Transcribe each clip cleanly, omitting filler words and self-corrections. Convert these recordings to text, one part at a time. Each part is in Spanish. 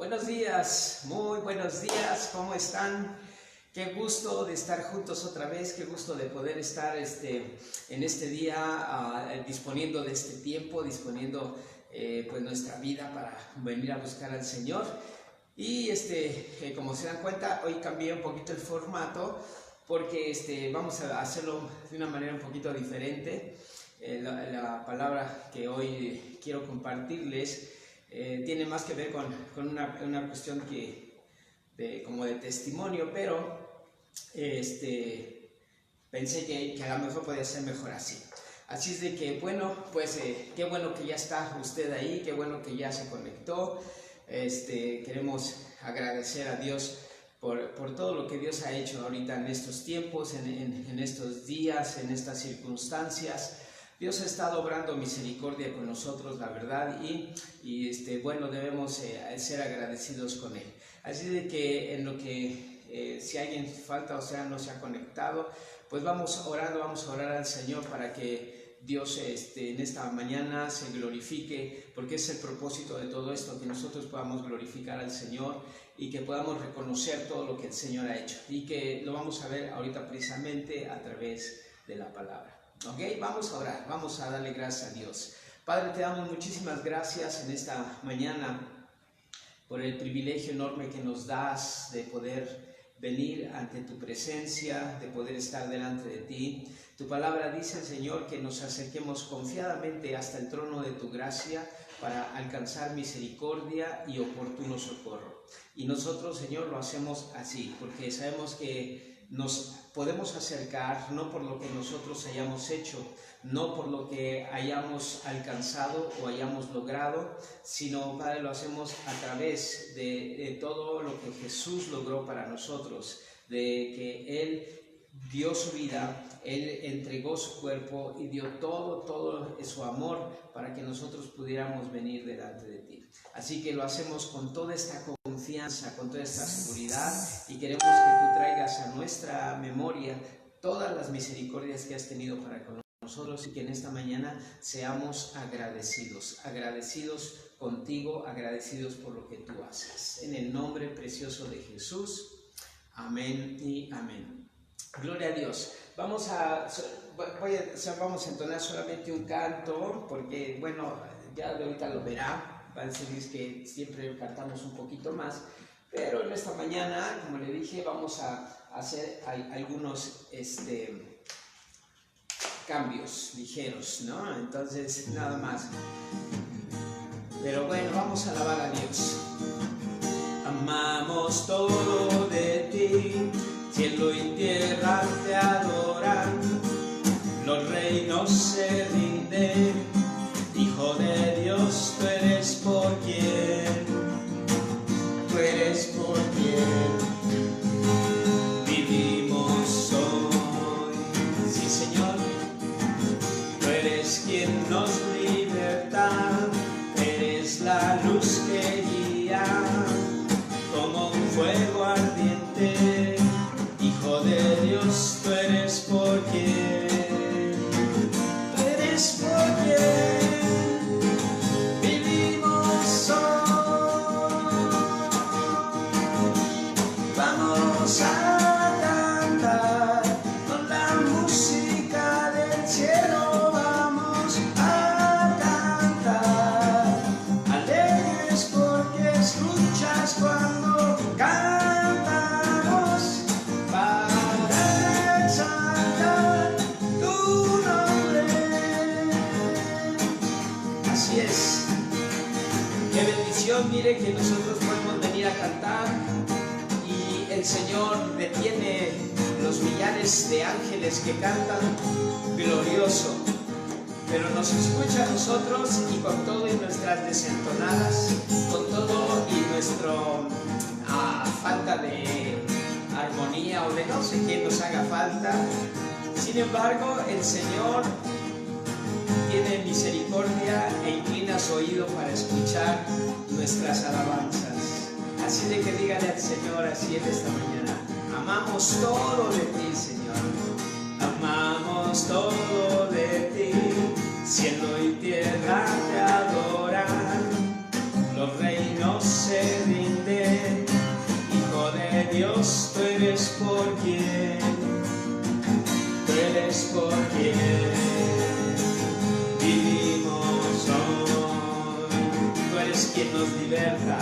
Buenos días, muy buenos días, ¿cómo están? Qué gusto de estar juntos otra vez, qué gusto de poder estar en este día disponiendo de este tiempo, disponiendo pues nuestra vida para venir a buscar al Señor. Y como se dan cuenta, hoy cambié un poquito el formato porque vamos a hacerlo de una manera un poquito diferente. La palabra que hoy quiero compartirles tiene más que ver con una cuestión como de testimonio, pero pensé que a lo mejor podía ser mejor así. Así es de que, bueno, pues qué bueno que ya está usted ahí, qué bueno que ya se conectó. Queremos agradecer a Dios por todo lo que Dios ha hecho ahorita en estos tiempos, en estos días, en estas circunstancias. Dios ha estado obrando misericordia con nosotros, la verdad, y bueno, debemos ser agradecidos con Él. Así de que en lo que si alguien falta o sea no se ha conectado, pues vamos a orar al Señor para que Dios en esta mañana se glorifique, porque es el propósito de todo esto, que nosotros podamos glorificar al Señor y que podamos reconocer todo lo que el Señor ha hecho, y que lo vamos a ver ahorita precisamente a través de la palabra. Ok, vamos a orar, vamos a darle gracias a Dios. Padre, te damos muchísimas gracias en esta mañana por el privilegio enorme que nos das de poder venir ante tu presencia, de poder estar delante de ti. Tu palabra dice, Señor, que nos acerquemos confiadamente hasta el trono de tu gracia para alcanzar misericordia y oportuno socorro. Y nosotros, Señor, lo hacemos así, porque sabemos que nos podemos acercar no por lo que nosotros hayamos hecho, no por lo que hayamos alcanzado o hayamos logrado, sino, Padre, lo hacemos a través de todo lo que Jesús logró para nosotros, de que Él dio su vida, Él entregó su cuerpo y dio todo su amor para que nosotros pudiéramos venir delante de ti. Así que lo hacemos con toda esta confianza, con toda esta seguridad, y queremos que tú traigas a nuestra memoria todas las misericordias que has tenido para con nosotros, y que en esta mañana seamos agradecidos contigo, agradecidos por lo que tú haces. En el nombre precioso de Jesús, amén y amén. Gloria a Dios. Vamos a entonar solamente un canto, porque bueno, ya de ahorita lo verá. Va a decir que siempre cantamos un poquito más, pero en esta mañana, como le dije, vamos a hacer algunos cambios ligeros, ¿no? Entonces, nada más. Pero bueno, vamos a alabar a Dios. Amamos todo de ti, cielo y tierra te adoran, los reinos se rinden. Hijo de Dios, tú eres por quien vivimos hoy. Sí, Señor, tú eres quien nos liberta, eres la luz que guía como un fuego ardiente. Hijo de Dios, tú eres por quien mire que nosotros podemos venir a cantar y el Señor detiene los millares de ángeles que cantan glorioso, pero nos escucha a nosotros, y con todo y nuestras desentonadas, con todo y nuestro falta de armonía o de no sé qué nos haga falta. Sin embargo, el Señor tiene misericordia e inclina su oído para escuchar nuestras alabanzas. Así de que dígale al Señor así en esta mañana: amamos todo de ti, Señor. Amamos todo de ti, cielo y tierra te adoran, los reinos se rinden. Dios, tú eres por quien, tú eres por quien vivimos hoy. Tú eres quien nos liberta,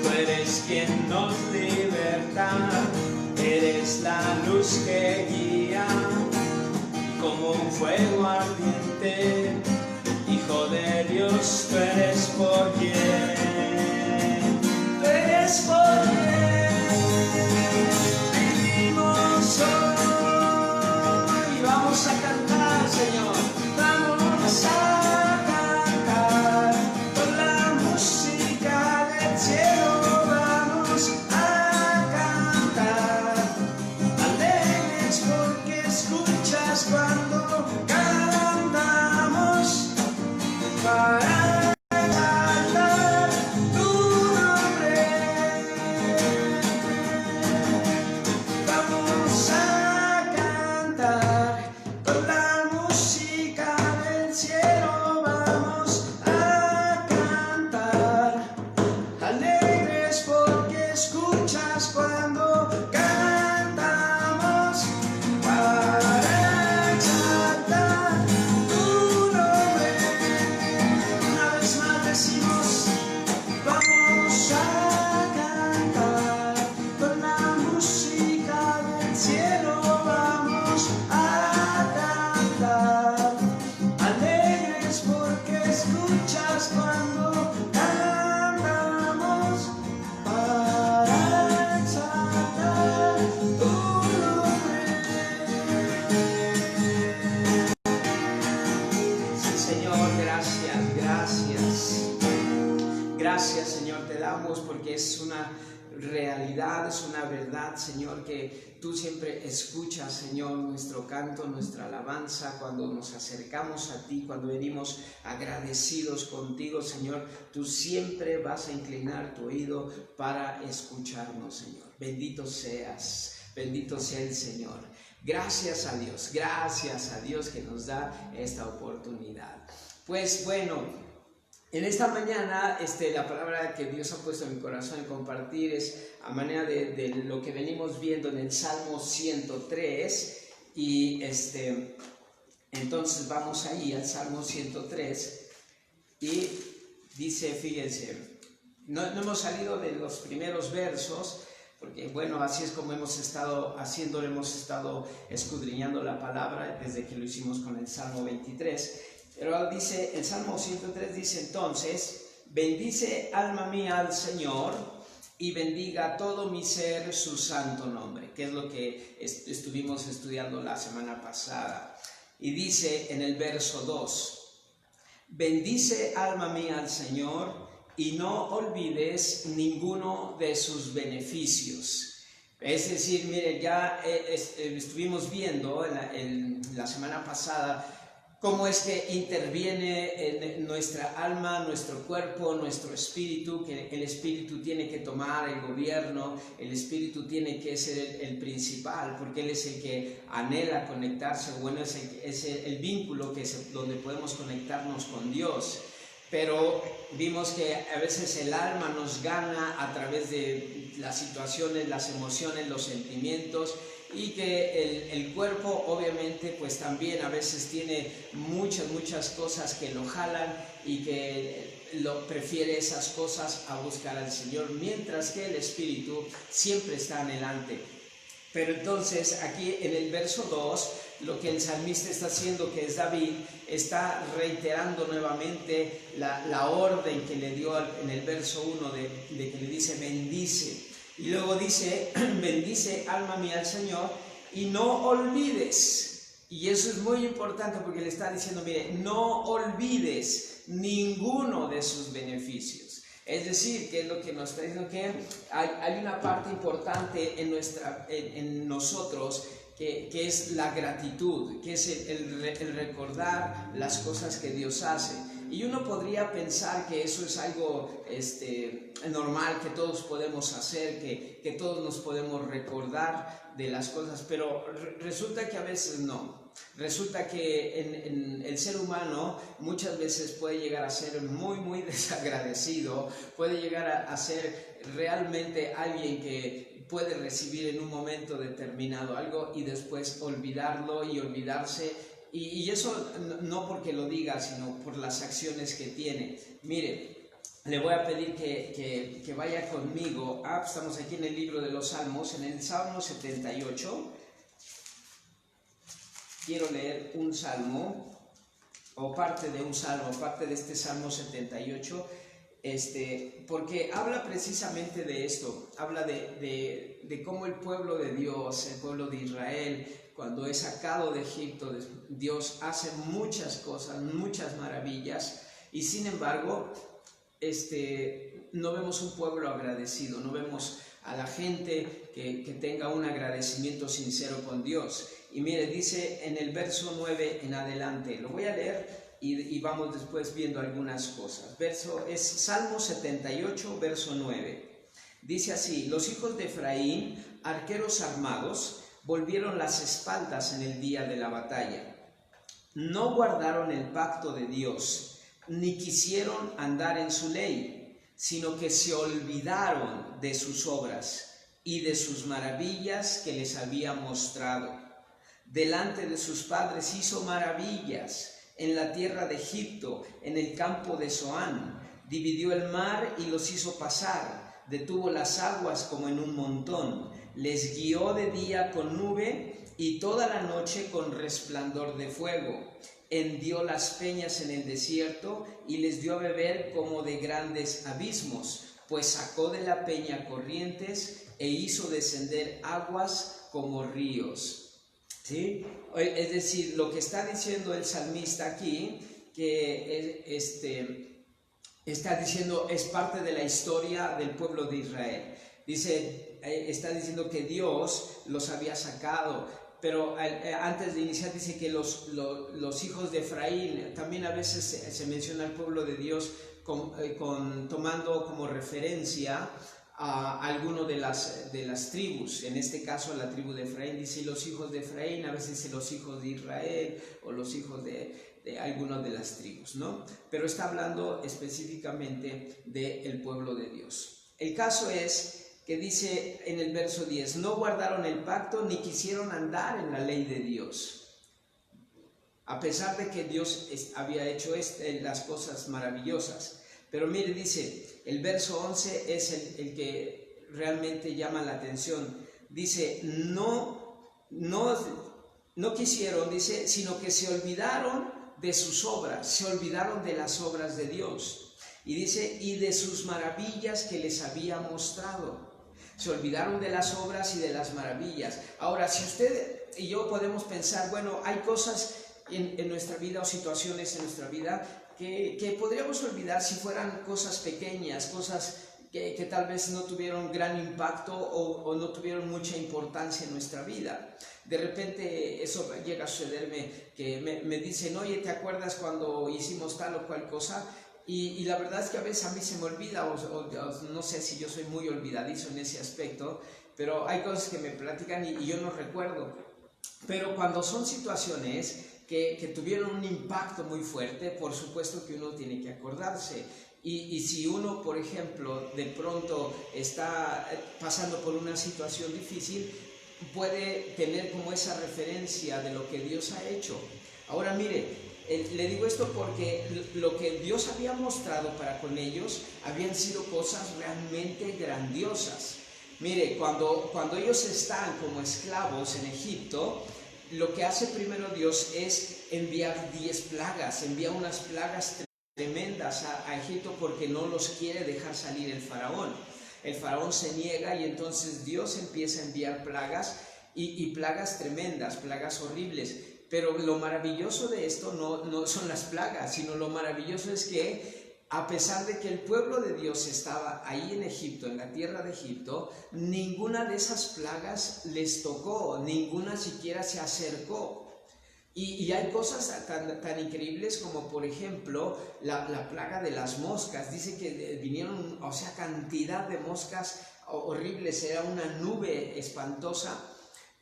tú eres quien nos liberta, eres la luz que guía como un fuego ardiente. Hijo de Dios, tú eres por quien, tú eres por quien vivimos hoy. Vamos a cantar, Señor, vamos a cantar con la música del cielo, vamos a cantar alegres porque escuchas cuando cantamos para exaltar tu nombre. Vamos a cantar con la música del cielo, vamos a cantar alegres porque escuchas cuando cantamos para exaltar tu nombre. Una vez más decimos, vamos a cantar con la música del cielo, vamos a cantar alegres porque escuchas cuando cantamos para exaltar tu nombre. Sí, Señor, gracias, gracias. Gracias, Señor, te damos porque es una realidad, es una verdad, Señor, que tú siempre escuchas, Señor, nuestro canto, nuestra alabanza, cuando nos acercamos a ti, cuando venimos agradecidos contigo, Señor, tú siempre vas a inclinar tu oído para escucharnos, Señor. Bendito seas, bendito sea el Señor. Gracias a Dios que nos da esta oportunidad. Pues bueno, en esta mañana la palabra que Dios ha puesto en mi corazón en compartir es a manera de lo que venimos viendo en el Salmo 103 y entonces vamos ahí al Salmo 103 y dice, fíjense, no hemos salido de los primeros versos porque bueno, así es como hemos estado haciéndolo, hemos estado escudriñando la palabra desde que lo hicimos con el Salmo 23. Pero dice, el Salmo 103 dice entonces, bendice alma mía al Señor y bendiga todo mi ser su santo nombre, que es lo que estuvimos estudiando la semana pasada. Y dice en el verso 2, bendice alma mía al Señor y no olvides ninguno de sus beneficios. Es decir, mire, ya estuvimos viendo en la semana pasada cómo es que interviene en nuestra alma, nuestro cuerpo, nuestro espíritu, que el espíritu tiene que tomar el gobierno, el espíritu tiene que ser el principal, porque él es el que anhela conectarse, bueno, es el vínculo donde podemos conectarnos con Dios. Pero vimos que a veces el alma nos gana a través de las situaciones, las emociones, los sentimientos, y que el cuerpo obviamente pues también a veces tiene muchas cosas que lo jalan y que prefiere esas cosas a buscar al Señor, mientras que el espíritu siempre está adelante. Pero entonces aquí en el verso 2, lo que el salmista está haciendo, que es David, está reiterando nuevamente la orden que le dio en el verso 1 de que le dice bendice. Y luego dice, bendice alma mía al Señor y no olvides. Y eso es muy importante porque le está diciendo, mire, no olvides ninguno de sus beneficios. Es decir, que es lo que nos está diciendo, que hay una parte importante en nosotros que es la gratitud, que es el recordar las cosas que Dios hace. Y uno podría pensar que eso es algo normal, que todos podemos hacer, que todos nos podemos recordar de las cosas, pero resulta que a veces no. Resulta que en el ser humano muchas veces puede llegar a ser muy desagradecido, puede llegar a ser realmente alguien que puede recibir en un momento determinado algo y después olvidarlo y olvidarse, y eso no porque lo diga, sino por las acciones que tiene. Mire, le voy a pedir que vaya conmigo, estamos aquí en el libro de los Salmos, en el Salmo 78. Quiero leer un salmo, o parte de un salmo, parte de este Salmo 78, porque habla precisamente de esto, habla de cómo el pueblo de Dios, el pueblo de Israel, cuando es sacado de Egipto, Dios hace muchas cosas, muchas maravillas, y sin embargo, no vemos un pueblo agradecido, no vemos a la gente que tenga un agradecimiento sincero con Dios. Y mire, dice en el verso 9 en adelante, lo voy a leer y vamos después viendo algunas cosas. Es Salmo 78, verso 9. Dice así: los hijos de Efraín, arqueros armados, volvieron las espaldas en el día de la batalla. No guardaron el pacto de Dios, ni quisieron andar en su ley, sino que se olvidaron de sus obras y de sus maravillas que les había mostrado. Delante de sus padres hizo maravillas, en la tierra de Egipto, en el campo de Zoán. Dividió el mar y los hizo pasar, detuvo las aguas como en un montón. Les guió de día con nube y toda la noche con resplandor de fuego. Hendió las peñas en el desierto y les dio a beber como de grandes abismos, pues sacó de la peña corrientes e hizo descender aguas como ríos. ¿Sí? Es decir, lo que está diciendo el salmista aquí, que está diciendo, es parte de la historia del pueblo de Israel. Está diciendo que Dios los había sacado, pero antes de iniciar dice que los hijos de Efraín, también a veces se menciona al pueblo de Dios tomando como referencia a alguno de las tribus. En este caso la tribu de Efraín dice los hijos de Efraín, a veces dice los hijos de Israel o los hijos de algunas de las tribus, ¿no? Pero está hablando específicamente del pueblo de Dios. El caso es que dice en el verso 10, no guardaron el pacto ni quisieron andar en la ley de Dios, a pesar de que Dios había hecho las cosas maravillosas. Pero mire, dice, el verso 11 es el que realmente llama la atención. Dice, no quisieron, dice, sino que se olvidaron de sus obras, se olvidaron de las obras de Dios. Y dice, y de sus maravillas que les había mostrado. Se olvidaron de las obras y de las maravillas. Ahora, si usted y yo podemos pensar, bueno, hay cosas en nuestra vida o situaciones en nuestra vida que podríamos olvidar si fueran cosas pequeñas, cosas que tal vez no tuvieron gran impacto o no tuvieron mucha importancia en nuestra vida. De repente eso llega a sucederme, que me dicen, oye, ¿te acuerdas cuando hicimos tal o cual cosa? Y la verdad es que a veces a mí se me olvida, o no sé si yo soy muy olvidadizo en ese aspecto, pero hay cosas que me platican y yo no recuerdo. Pero cuando son situaciones que tuvieron un impacto muy fuerte, por supuesto que uno tiene que acordarse. Y si uno, por ejemplo, de pronto está pasando por una situación difícil, puede tener como esa referencia de lo que Dios ha hecho. Ahora mire, le digo esto porque lo que Dios había mostrado para con ellos habían sido cosas realmente grandiosas. Mire, cuando ellos están como esclavos en Egipto, lo que hace primero Dios es enviar 10 plagas, envía unas plagas tremendas a Egipto porque no los quiere dejar salir el faraón. El faraón se niega y entonces Dios empieza a enviar plagas y plagas tremendas, plagas horribles. Pero lo maravilloso de esto no son las plagas, sino lo maravilloso es que a pesar de que el pueblo de Dios estaba ahí en Egipto, en la tierra de Egipto, ninguna de esas plagas les tocó, ninguna siquiera se acercó. Y hay cosas tan increíbles como, por ejemplo, la plaga de las moscas. Dice que vinieron, o sea, cantidad de moscas horribles, era una nube espantosa.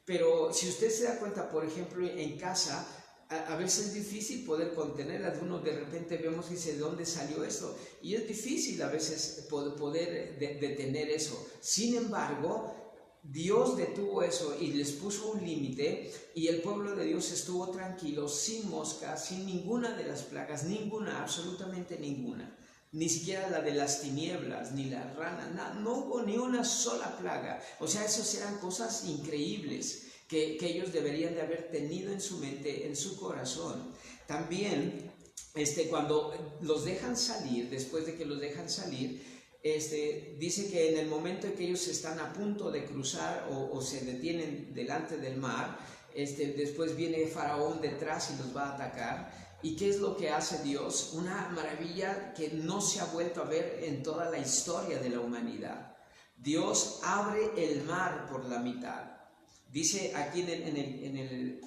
Pero si usted se da cuenta, por ejemplo, en casa, a veces es difícil poder contenerlas. Uno de repente vemos y dice, ¿de dónde salió esto? Y es difícil a veces poder detener eso. Sin embargo, Dios detuvo eso y les puso un límite, y el pueblo de Dios estuvo tranquilo, sin moscas, sin ninguna de las plagas, ninguna, absolutamente ninguna. Ni siquiera la de las tinieblas, ni la rana, no hubo ni una sola plaga. O sea, esas eran cosas increíbles que ellos deberían de haber tenido en su mente, en su corazón. También, cuando los dejan salir, después de que los dejan salir, dice que en el momento en que ellos están a punto de cruzar o se detienen delante del mar, después viene Faraón detrás y los va a atacar. ¿Y qué es lo que hace Dios? Una maravilla que no se ha vuelto a ver en toda la historia de la humanidad. Dios abre el mar por la mitad. Dice aquí en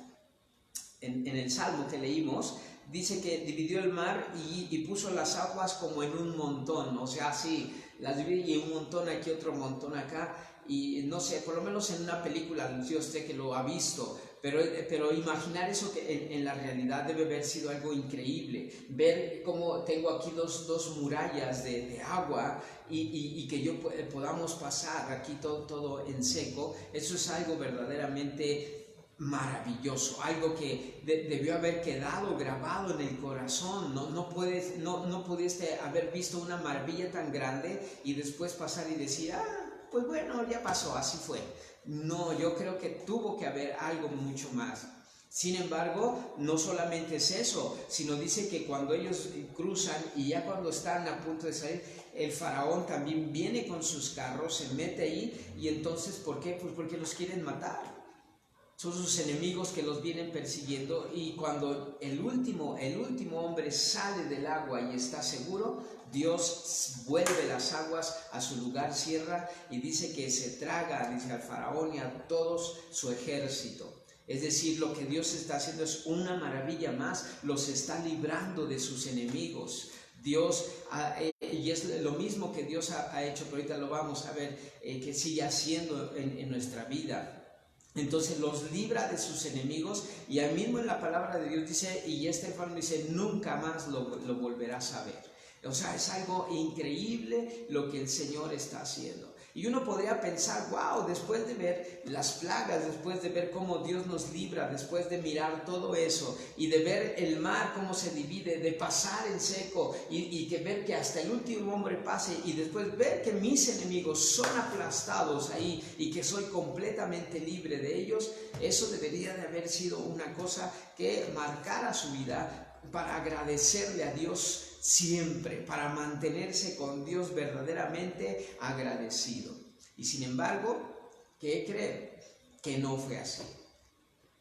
el Salmo que leímos, dice que dividió el mar y puso las aguas como en un montón. O sea, sí, las divide y un montón aquí, otro montón acá. Y no sé, por lo menos en una película, yo sé que lo ha visto. Pero imaginar eso que en la realidad debe haber sido algo increíble. Ver cómo tengo aquí dos murallas de agua y que podamos pasar aquí todo en seco. Eso es algo verdaderamente maravilloso, algo que debió haber quedado grabado en el corazón. No pudiste haber visto una maravilla tan grande y después pasar y decir, pues bueno, ya pasó, así fue. No, yo creo que tuvo que haber algo mucho más. Sin embargo, no solamente es eso, sino dice que cuando ellos cruzan y ya cuando están a punto de salir, el faraón también viene con sus carros, se mete ahí. Y entonces, ¿por qué? Pues porque los quieren matar. Son sus enemigos que los vienen persiguiendo, y cuando el último hombre sale del agua y está seguro, Dios vuelve las aguas a su lugar, cierra, y dice que se traga, dice, al faraón y a todos su ejército. Es decir, lo que Dios está haciendo es una maravilla más, los está librando de sus enemigos. Dios, y es lo mismo que Dios ha hecho, pero ahorita lo vamos a ver, que sigue haciendo en nuestra vida. Entonces los libra de sus enemigos, y ahí mismo en la palabra de Dios dice, y Faraón dice, nunca más lo volverás a ver. O sea, es algo increíble lo que el Señor está haciendo. Y uno podría pensar, wow, después de ver las plagas, después de ver cómo Dios nos libra, después de mirar todo eso y de ver el mar cómo se divide, de pasar en seco y que ver que hasta el último hombre pase, y después ver que mis enemigos son aplastados ahí y que soy completamente libre de ellos, eso debería de haber sido una cosa que marcara su vida para agradecerle a Dios siempre, para mantenerse con Dios verdaderamente agradecido. Y sin embargo, ¿qué creen? Que no fue así.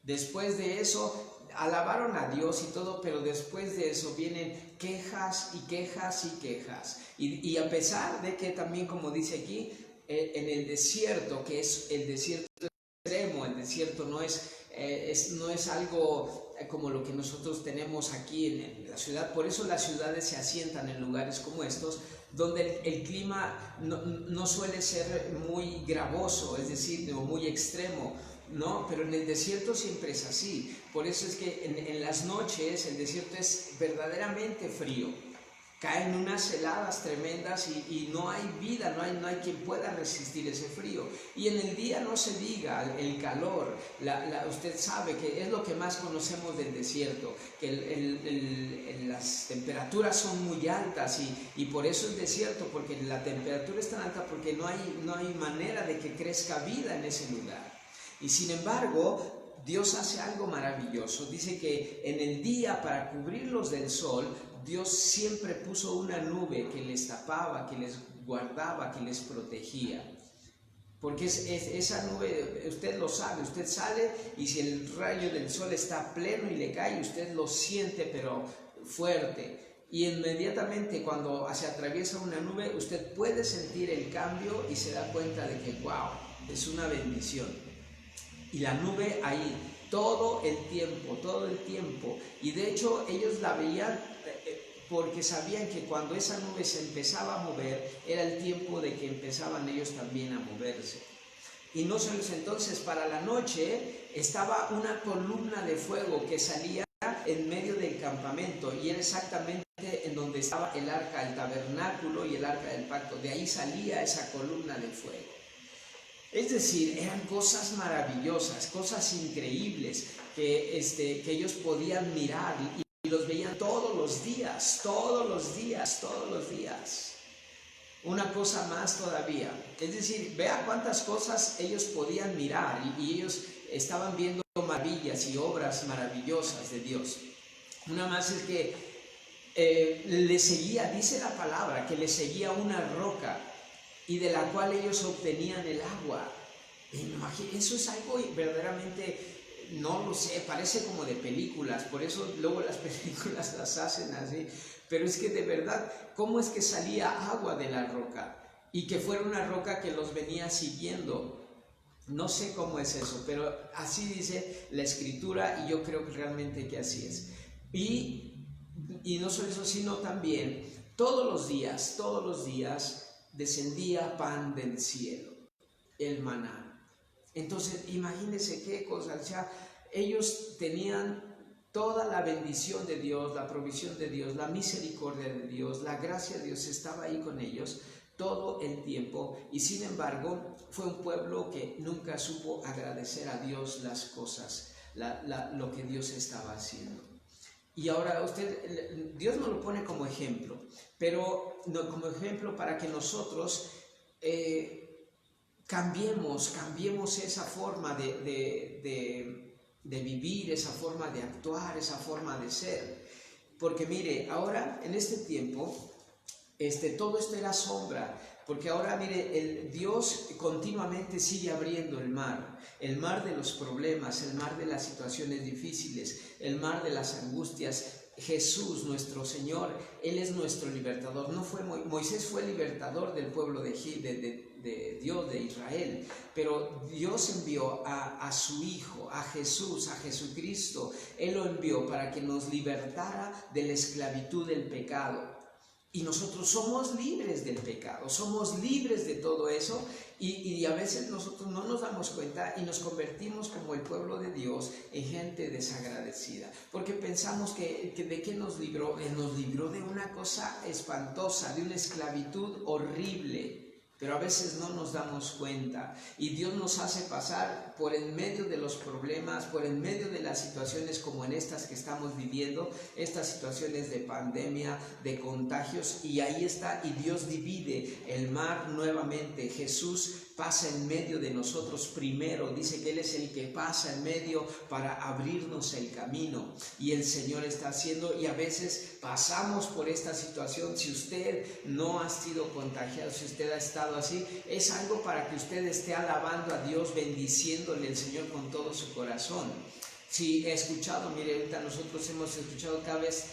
Después de eso, alabaron a Dios y todo, pero después de eso vienen quejas y quejas y quejas. Y a pesar de que también, como dice aquí, en el desierto, que es el desierto extremo, el desierto no es algo como lo que nosotros tenemos aquí en la ciudad. Por eso las ciudades se asientan en lugares como estos, donde el clima no suele ser muy gravoso, es decir, no muy extremo, ¿no? Pero en el desierto siempre es así. Por eso es que en las noches el desierto es verdaderamente frío. Caen unas heladas tremendas y no hay vida, no hay quien pueda resistir ese frío. Y en el día no se diga, el calor, usted sabe que es lo que más conocemos del desierto, que las temperaturas son muy altas, y por eso es desierto, porque la temperatura es tan alta porque no hay manera de que crezca vida en ese lugar. Y sin embargo, Dios hace algo maravilloso. Dice que en el día, para cubrirlos del sol, Dios siempre puso una nube que les tapaba, que les guardaba, que les protegía. Porque esa nube, usted lo sabe, usted sale y si el rayo del sol está pleno y le cae, usted lo siente pero fuerte. Y inmediatamente cuando se atraviesa una nube, usted puede sentir el cambio y se da cuenta de que, wow, es una bendición. Y la nube ahí, todo el tiempo. Y de hecho ellos la veían porque sabían que cuando esa nube se empezaba a mover, era el tiempo de que empezaban ellos también a moverse. Y no solo eso, entonces para la noche estaba una columna de fuego que salía en medio del campamento, y era exactamente en donde estaba el arca, el tabernáculo y el arca del pacto. De ahí salía esa columna de fuego. Es decir, eran cosas maravillosas, cosas increíbles que ellos podían mirar y los veían todos los días, todos los días, todos los días. Una cosa más todavía, es decir, vea cuántas cosas ellos podían mirar y ellos estaban viendo maravillas y obras maravillosas de Dios. Una más es que le seguía, dice la palabra, que le seguía una roca y de la cual ellos obtenían el agua. Eso es algo verdaderamente, no lo sé, parece como de películas, por eso luego las películas las hacen así, pero es que de verdad, ¿cómo es que salía agua de la roca? Y que fuera una roca que los venía siguiendo. No sé cómo es eso, pero así dice la escritura y yo creo que realmente que así es. Y no solo eso, sino también todos los días descendía pan del cielo, el maná. Entonces, imagínense qué cosa, o sea, ellos tenían toda la bendición de Dios, la provisión de Dios, la misericordia de Dios, la gracia de Dios estaba ahí con ellos todo el tiempo, y sin embargo fue un pueblo que nunca supo agradecer a Dios las cosas, lo que Dios estaba haciendo. Y ahora Dios nos lo pone como ejemplo, pero no como ejemplo para que nosotros cambiemos esa forma de vivir, esa forma de actuar, esa forma de ser. Porque mire, ahora en este tiempo, todo esto era sombra, porque ahora mire, Dios continuamente sigue abriendo el mar de los problemas, el mar de las situaciones difíciles, el mar de las angustias. Jesús, nuestro Señor, Él es nuestro libertador. No fue Moisés fue el libertador del pueblo de Dios, de Israel, pero Dios envió a su Hijo, a Jesús, a Jesucristo. Él lo envió para que nos libertara de la esclavitud del pecado. Y nosotros somos libres del pecado, somos libres de todo eso, y a veces nosotros no nos damos cuenta y nos convertimos como el pueblo de Dios en gente desagradecida, porque pensamos que ¿de qué nos libró? Nos libró de una cosa espantosa, de una esclavitud horrible. Pero a veces no nos damos cuenta, y Dios nos hace pasar por en medio de los problemas, por en medio de las situaciones como en estas que estamos viviendo, estas situaciones de pandemia, de contagios, y ahí está, y Dios divide el mar nuevamente. Jesús pasa en medio de nosotros primero, dice que Él es el que pasa en medio para abrirnos el camino, y el Señor está haciendo, y a veces pasamos por esta situación. Si usted no ha sido contagiado, si usted ha estado así, es algo para que usted esté alabando a Dios, bendiciéndole al Señor con todo su corazón. Si he escuchado, mire, ahorita nosotros hemos escuchado cada vez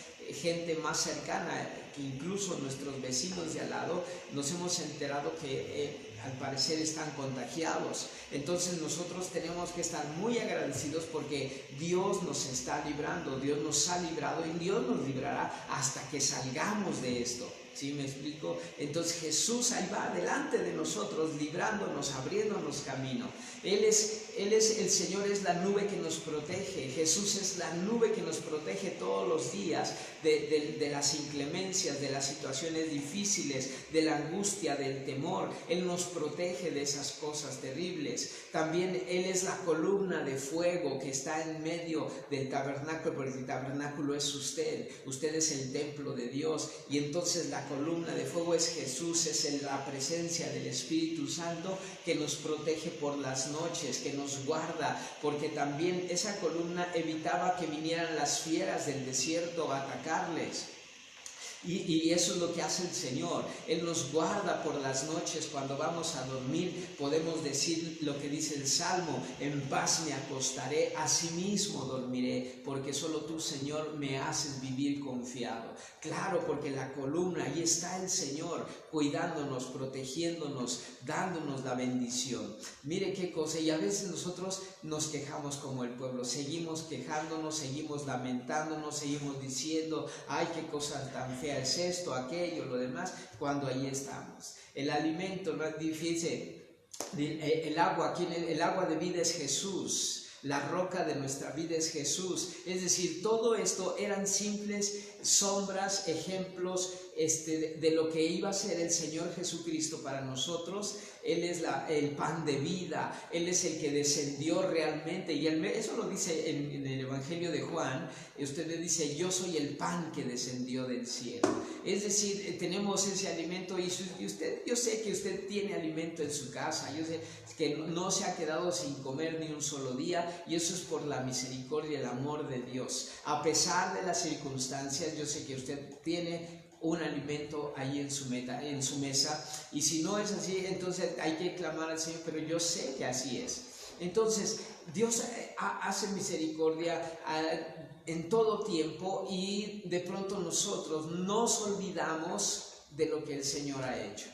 gente más cercana, que incluso nuestros vecinos de al lado, nos hemos enterado que al parecer están contagiados. Entonces nosotros tenemos que estar muy agradecidos porque Dios nos está librando, Dios nos ha librado y Dios nos librará hasta que salgamos de esto. ¿Sí me explico? Entonces Jesús ahí va delante de nosotros, librándonos, abriéndonos camino. Él es el Señor, es la nube que nos protege. Jesús es la nube que nos protege todos los días de las inclemencias, de las situaciones difíciles, de la angustia, del temor. Él nos protege de esas cosas terribles. También Él es la columna de fuego que está en medio del tabernáculo, porque el tabernáculo es usted. Usted es el templo de Dios, y entonces la columna de fuego es Jesús, es la presencia del Espíritu Santo que nos protege por las noches, que nos guarda, porque también esa columna evitaba que vinieran las fieras del desierto a atacarles. Y eso es lo que hace el Señor. Él nos guarda por las noches. Cuando vamos a dormir podemos decir lo que dice el Salmo: en paz me acostaré, asimismo dormiré, porque solo tú, Señor, me haces vivir confiado. Claro, porque la columna, ahí está el Señor cuidándonos, protegiéndonos, dándonos la bendición. Mire qué cosa. Y a veces nosotros nos quejamos como el pueblo, seguimos quejándonos, seguimos lamentándonos, seguimos diciendo: ay, qué cosa tan fea es esto, aquello, lo demás, cuando ahí estamos. El alimento, dice, El agua, aquí el agua de vida es Jesús. La roca de nuestra vida es Jesús. Es decir, todo esto eran simples sombras, ejemplos de lo que iba a ser el Señor Jesucristo para nosotros. Él es el pan de vida, Él es el que descendió realmente. Y eso lo dice en el Evangelio de Juan. Usted le dice, yo soy el pan que descendió del cielo. Es decir, tenemos ese alimento y usted, yo sé que usted tiene alimento en su casa. Yo sé que no se ha quedado sin comer ni un solo día, y eso es por la misericordia y el amor de Dios. A pesar de las circunstancias, yo sé que usted tiene un alimento ahí en su mesa, y si no es así, entonces hay que clamar al Señor, pero yo sé que así es. Entonces, Dios hace misericordia en todo tiempo, y de pronto nosotros nos olvidamos de lo que el Señor ha hecho,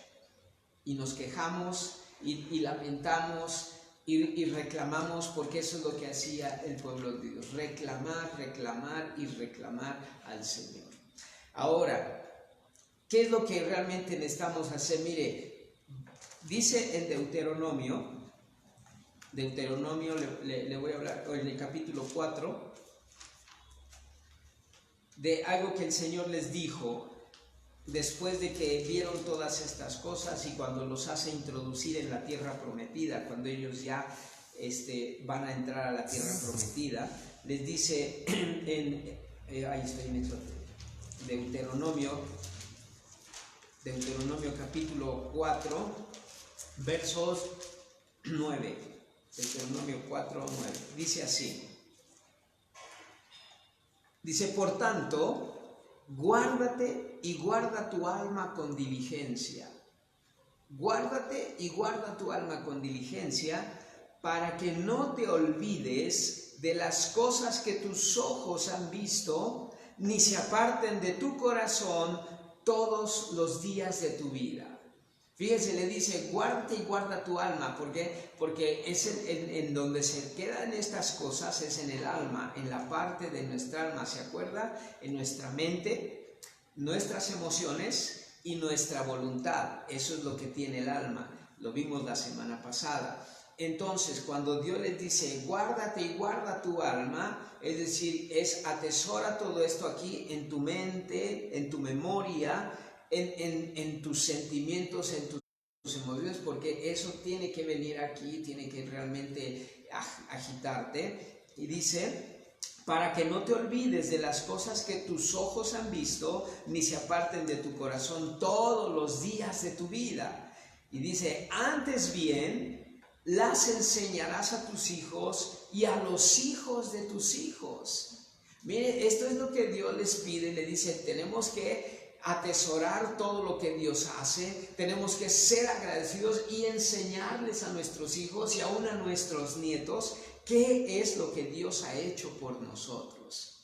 y nos quejamos y lamentamos y reclamamos, porque eso es lo que hacía el pueblo de Dios: reclamar, reclamar y reclamar al Señor. Ahora, ¿qué es lo que realmente necesitamos hacer? Mire, dice en Deuteronomio le voy a hablar en el capítulo 4 de algo que el Señor les dijo después de que vieron todas estas cosas, y cuando los hace introducir en la tierra prometida, cuando ellos ya van a entrar a la tierra prometida, les dice ahí estoy en Deuteronomio capítulo 4, versos 9. Deuteronomio 4, 9. Dice así. Dice, por tanto, guárdate y guarda tu alma con diligencia. Guárdate y guarda tu alma con diligencia, para que no te olvides de las cosas que tus ojos han visto, ni se aparten de tu corazón todos los días de tu vida. Fíjese, le dice, guárdate y guarda tu alma. ¿Por qué? Porque es en donde se quedan estas cosas, es en el alma, en la parte de nuestra alma, ¿se acuerda? En nuestra mente, nuestras emociones y nuestra voluntad. Eso es lo que tiene el alma. Lo vimos la semana pasada. Entonces, cuando Dios les dice, guárdate y guarda tu alma, es decir, atesora todo esto aquí en tu mente, en tu memoria, en tus sentimientos, en tus emociones, porque eso tiene que venir aquí, tiene que realmente agitarte. Y dice, para que no te olvides de las cosas que tus ojos han visto, ni se aparten de tu corazón todos los días de tu vida. Y dice, antes bien, las enseñarás a tus hijos y a los hijos de tus hijos. Mire, esto es lo que Dios les pide. Le dice, tenemos que atesorar todo lo que Dios hace, tenemos que ser agradecidos y enseñarles a nuestros hijos y aún a nuestros nietos qué es lo que Dios ha hecho por nosotros.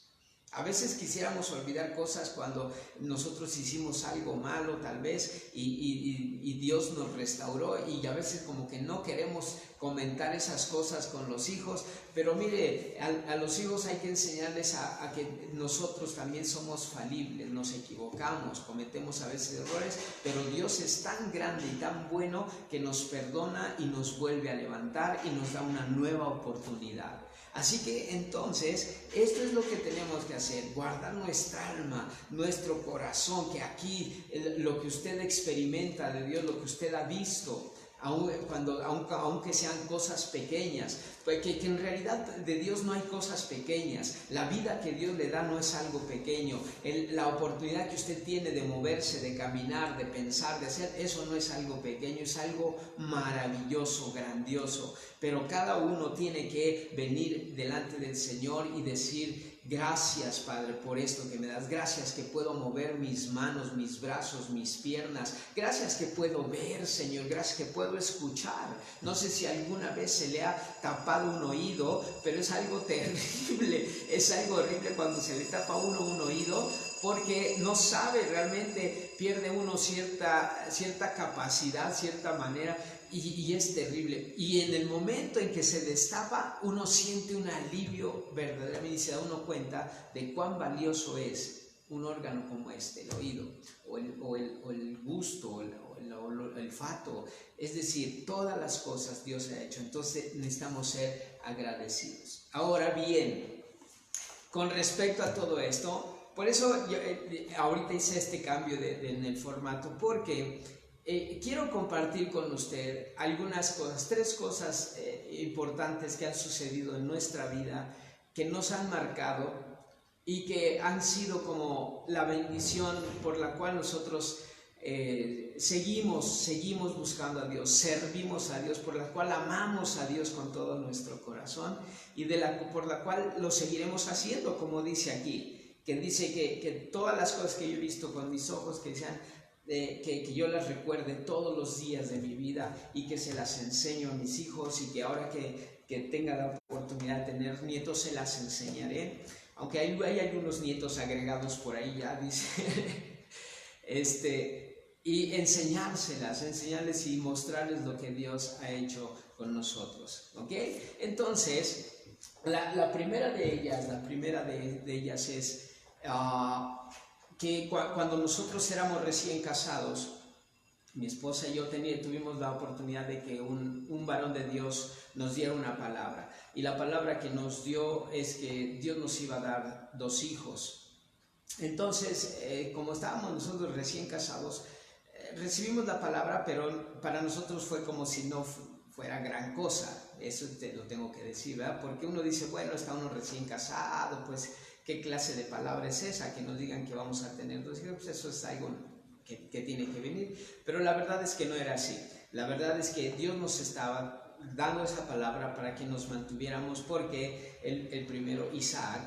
A veces quisiéramos olvidar cosas cuando nosotros hicimos algo malo tal vez y Dios nos restauró, y a veces como que no queremos comentar esas cosas con los hijos, pero mire, a los hijos hay que enseñarles a que nosotros también somos falibles, nos equivocamos, cometemos a veces errores, pero Dios es tan grande y tan bueno que nos perdona y nos vuelve a levantar y nos da una nueva oportunidad. Así que entonces, esto es lo que tenemos que hacer, guardar nuestra alma, nuestro corazón, que aquí lo que usted experimenta de Dios, lo que usted ha visto, aunque sean cosas pequeñas, porque que en realidad de Dios no hay cosas pequeñas. La vida que Dios le da no es algo pequeño. La oportunidad que usted tiene de moverse, de caminar, de pensar, de hacer, eso no es algo pequeño, es algo maravilloso, grandioso. Pero cada uno tiene que venir delante del Señor y decir, gracias, Padre, por esto que me das. Gracias que puedo mover mis manos, mis brazos, mis piernas. Gracias que puedo ver, Señor. Gracias que puedo escuchar. No sé si alguna vez se le ha tapado un oído, pero es algo terrible. Es algo horrible cuando se le tapa a uno un oído, porque no sabe realmente, pierde uno cierta capacidad, cierta manera. Y es terrible. Y en el momento en que se destapa, uno siente un alivio verdaderamente, y se da uno cuenta de cuán valioso es un órgano como el oído, o el gusto, o el olfato. Es decir, todas las cosas Dios ha hecho. Entonces necesitamos ser agradecidos. Ahora bien, con respecto a todo esto, por eso yo, ahorita hice este cambio en el formato, porque quiero compartir con usted algunas cosas, 3 cosas importantes que han sucedido en nuestra vida, que nos han marcado y que han sido como la bendición por la cual nosotros seguimos buscando a Dios, servimos a Dios, por la cual amamos a Dios con todo nuestro corazón y por la cual lo seguiremos haciendo, como dice aquí, que dice que todas las cosas que yo he visto con mis ojos, que sean que yo las recuerde todos los días de mi vida y que se las enseño a mis hijos, y que ahora que tenga la oportunidad de tener nietos se las enseñaré, aunque hay algunos nietos agregados por ahí ya, dice, y enseñarles y mostrarles lo que Dios ha hecho con nosotros, ¿ok? Entonces, la primera de ellas es que cuando nosotros éramos recién casados, mi esposa y yo tuvimos la oportunidad de que un varón de Dios nos diera una palabra, y la palabra que nos dio es que Dios nos iba a dar 2 hijos. Entonces, como estábamos nosotros recién casados, recibimos la palabra, pero para nosotros fue como si no fuera gran cosa. Eso te lo tengo que decir, ¿verdad? Porque uno dice, bueno, está uno recién casado, pues ¿qué clase de palabra es esa? Que nos digan que vamos a tener 2 hijos, pues eso es algo que tiene que venir. Pero la verdad es que no era así. La verdad es que Dios nos estaba dando esa palabra para que nos mantuviéramos, porque el primero, Isaac,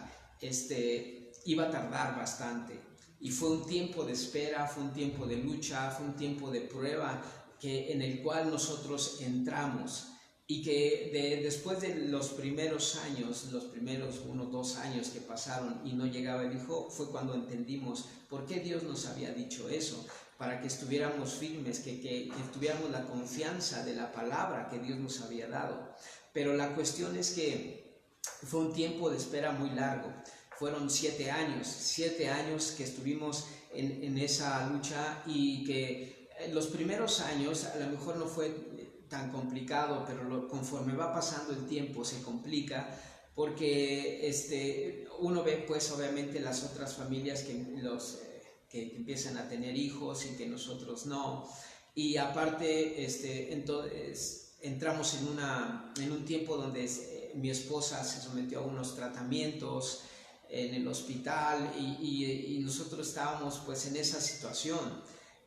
iba a tardar bastante. Y fue un tiempo de espera, fue un tiempo de lucha, fue un tiempo de prueba en el cual nosotros entramos. Y que después de los primeros años, los primeros 1 o 2 años que pasaron y no llegaba el hijo, fue cuando entendimos por qué Dios nos había dicho eso, para que estuviéramos firmes, que tuviéramos la confianza de la palabra que Dios nos había dado. Pero la cuestión es que fue un tiempo de espera muy largo. Fueron 7 años que estuvimos en esa lucha, y que los primeros años a lo mejor no fue tan complicado, pero conforme va pasando el tiempo se complica, porque uno ve pues obviamente las otras familias que empiezan a tener hijos y que nosotros no, y aparte entonces entramos en un tiempo donde mi esposa se sometió a unos tratamientos en el hospital, y nosotros estábamos pues en esa situación,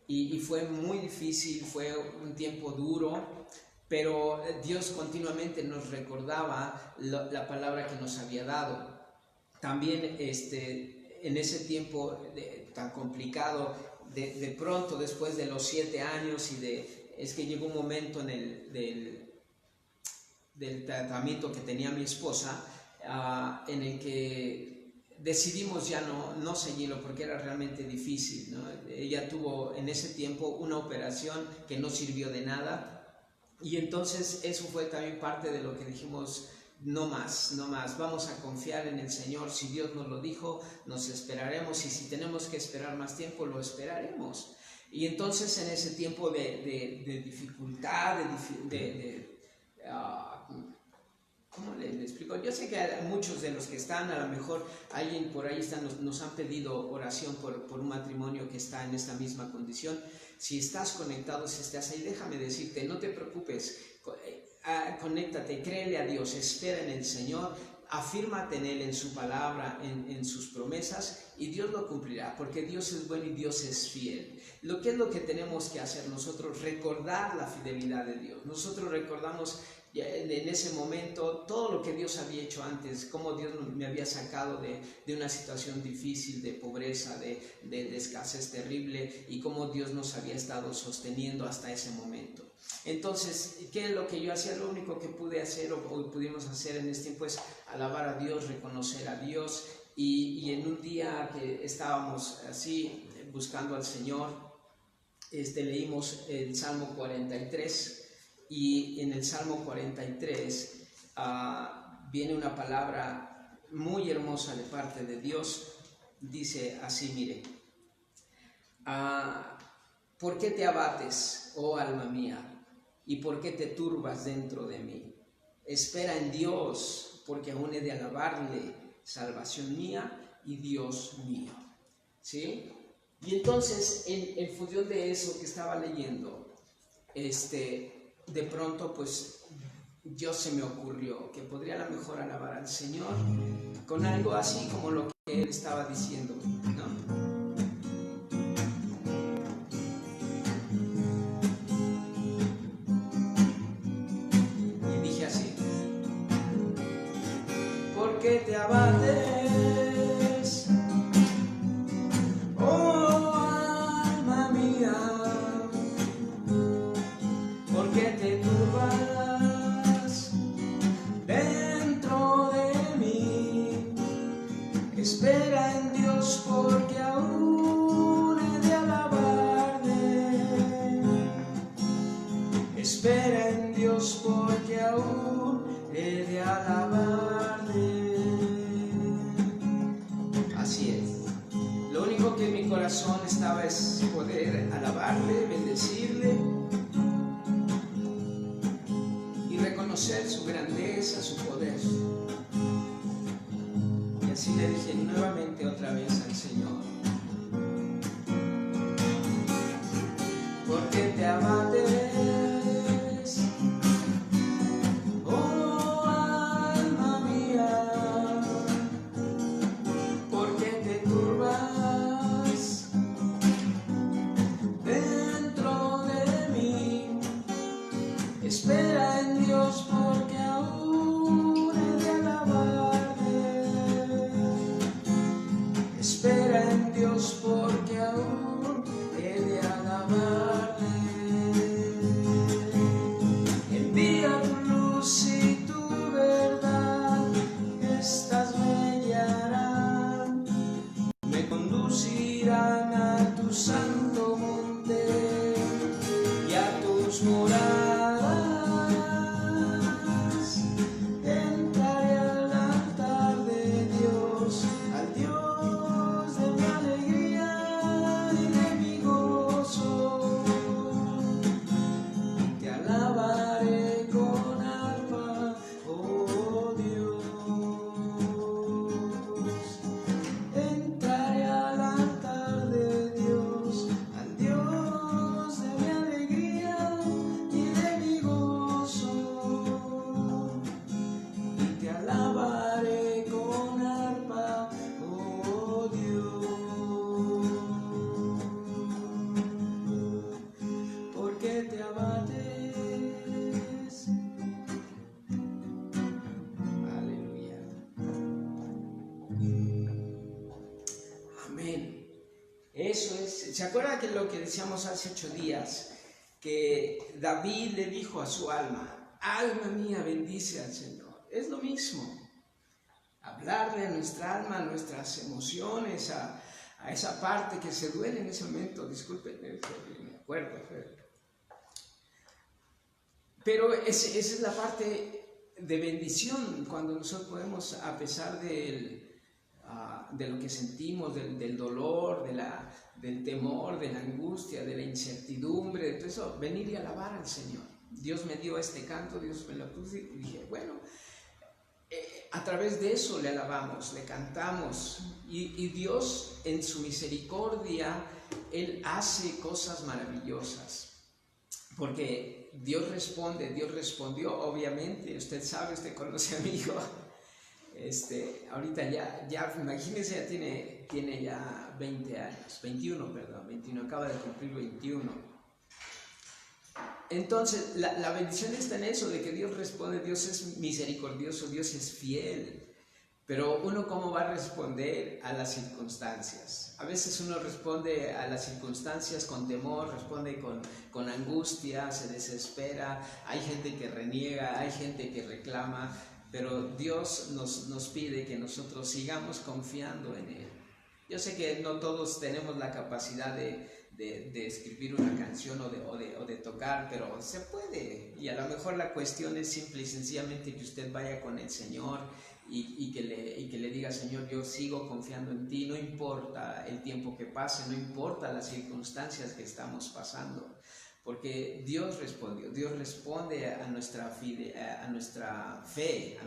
y fue muy difícil, fue un tiempo duro, pero Dios continuamente nos recordaba la palabra que nos había dado. También en ese tiempo tan complicado, de pronto después de los 7 años, es que llegó un momento del tratamiento que tenía mi esposa, en el que decidimos ya no seguirlo, porque era realmente difícil, ¿no? Ella tuvo en ese tiempo una operación que no sirvió de nada, y entonces eso fue también parte de lo que dijimos: no más, vamos a confiar en el Señor. Si Dios nos lo dijo, nos esperaremos, y si tenemos que esperar más tiempo, lo esperaremos. Y entonces en ese tiempo de dificultad, ¿cómo le explico? Yo sé que muchos de los que están, a lo mejor alguien por ahí nos han pedido oración por un matrimonio que está en esta misma condición. Si estás conectado, si estás ahí, déjame decirte, no te preocupes, conéctate, créele a Dios, espera en el Señor, afírmate en Él, en su palabra, en sus promesas, y Dios lo cumplirá, porque Dios es bueno y Dios es fiel. ¿Qué es lo que tenemos que hacer nosotros? Recordar la fidelidad de Dios. Nosotros recordamos en ese momento todo lo que Dios había hecho antes, cómo Dios me había sacado de una situación difícil, de pobreza, de escasez terrible, y cómo Dios nos había estado sosteniendo hasta ese momento. Entonces, ¿qué es lo que yo hacía? Lo único que pude hacer o pudimos hacer en este tiempo es alabar a Dios, reconocer a Dios, y en un día que estábamos así buscando al Señor, leímos el Salmo 43, y en el Salmo 43 viene una palabra muy hermosa de parte de Dios. Dice así, mire, ¿Por qué te abates, oh alma mía? ¿Y por qué te turbas dentro de mí? Espera en Dios, porque aún he de alabarle, salvación mía y Dios mío. ¿Sí? Y entonces, en función de eso que estaba leyendo, de pronto, pues, Dios se me ocurrió que podría a lo mejor alabar al Señor con algo así como lo que Él estaba diciendo, ¿no? ¿Por qué te abates, oh alma mía? ¿Por qué te turbas dentro de mí? Espera en Dios, porque aún he de alabarle. Espera en Dios, porque aún he de alabarle. Así es. Lo único que en mi corazón estaba es poder alabarle, bendecirle y reconocer su grandeza, su poder. Y así le dije nuevamente otra vez al Señor: ¿por qué te abates, oh alma mía? ¿Por qué te turbas dentro de mí? Espera en Dios, porque aún he de alabarle. Espera en Dios, porque aún he de alabarle. Envía tu luz y tu verdad, estas me guiarán, me conducirán a tu santo monte y a tus moradas. Entraré al altar de Dios, al Dios de mi alegría y de mi gozo. Te alabaré con arpa, oh Dios. Entraré al altar de Dios, al Dios de mi alegría y de mi gozo. Y te alabaré con arpa, oh Dios. ¿Por qué te abates? Aleluya. Amén. Eso es. ¿Se acuerda que lo que decíamos hace 8 días? Que David le dijo a su alma: alma mía, bendice al Señor. Es lo mismo. Hablarle a nuestra alma, a nuestras emociones, a esa parte que se duele en ese momento. Disculpen, me acuerdo. Pero esa es la parte de bendición, cuando nosotros podemos, a pesar de lo que sentimos, del dolor, del temor, de la angustia, de la incertidumbre, de todo eso, venir y alabar al Señor. Dios me dio este canto, Dios me lo puso y dije, bueno, a través de eso le alabamos, le cantamos, y Dios en su misericordia, Él hace cosas maravillosas. Porque Dios responde, Dios respondió, obviamente. Usted sabe, usted conoce a mi hijo. Ahorita ya imagínense, ya tiene ya 20 años, 21, acaba de cumplir 21. Entonces, la bendición está en eso, de que Dios responde. Dios es misericordioso, Dios es fiel. Pero uno, ¿cómo va a responder a las circunstancias? A veces uno responde a las circunstancias con temor, responde con angustia, se desespera. Hay gente que reniega, hay gente que reclama, pero Dios nos pide que nosotros sigamos confiando en Él. Yo sé que no todos tenemos la capacidad de escribir una canción o de tocar, pero se puede. Y a lo mejor la cuestión es simple y sencillamente que usted vaya con el Señor y que le diga, Señor, yo sigo confiando en ti, no importa el tiempo que pase, no importa las circunstancias que estamos pasando. Porque Dios responde a nuestra fe,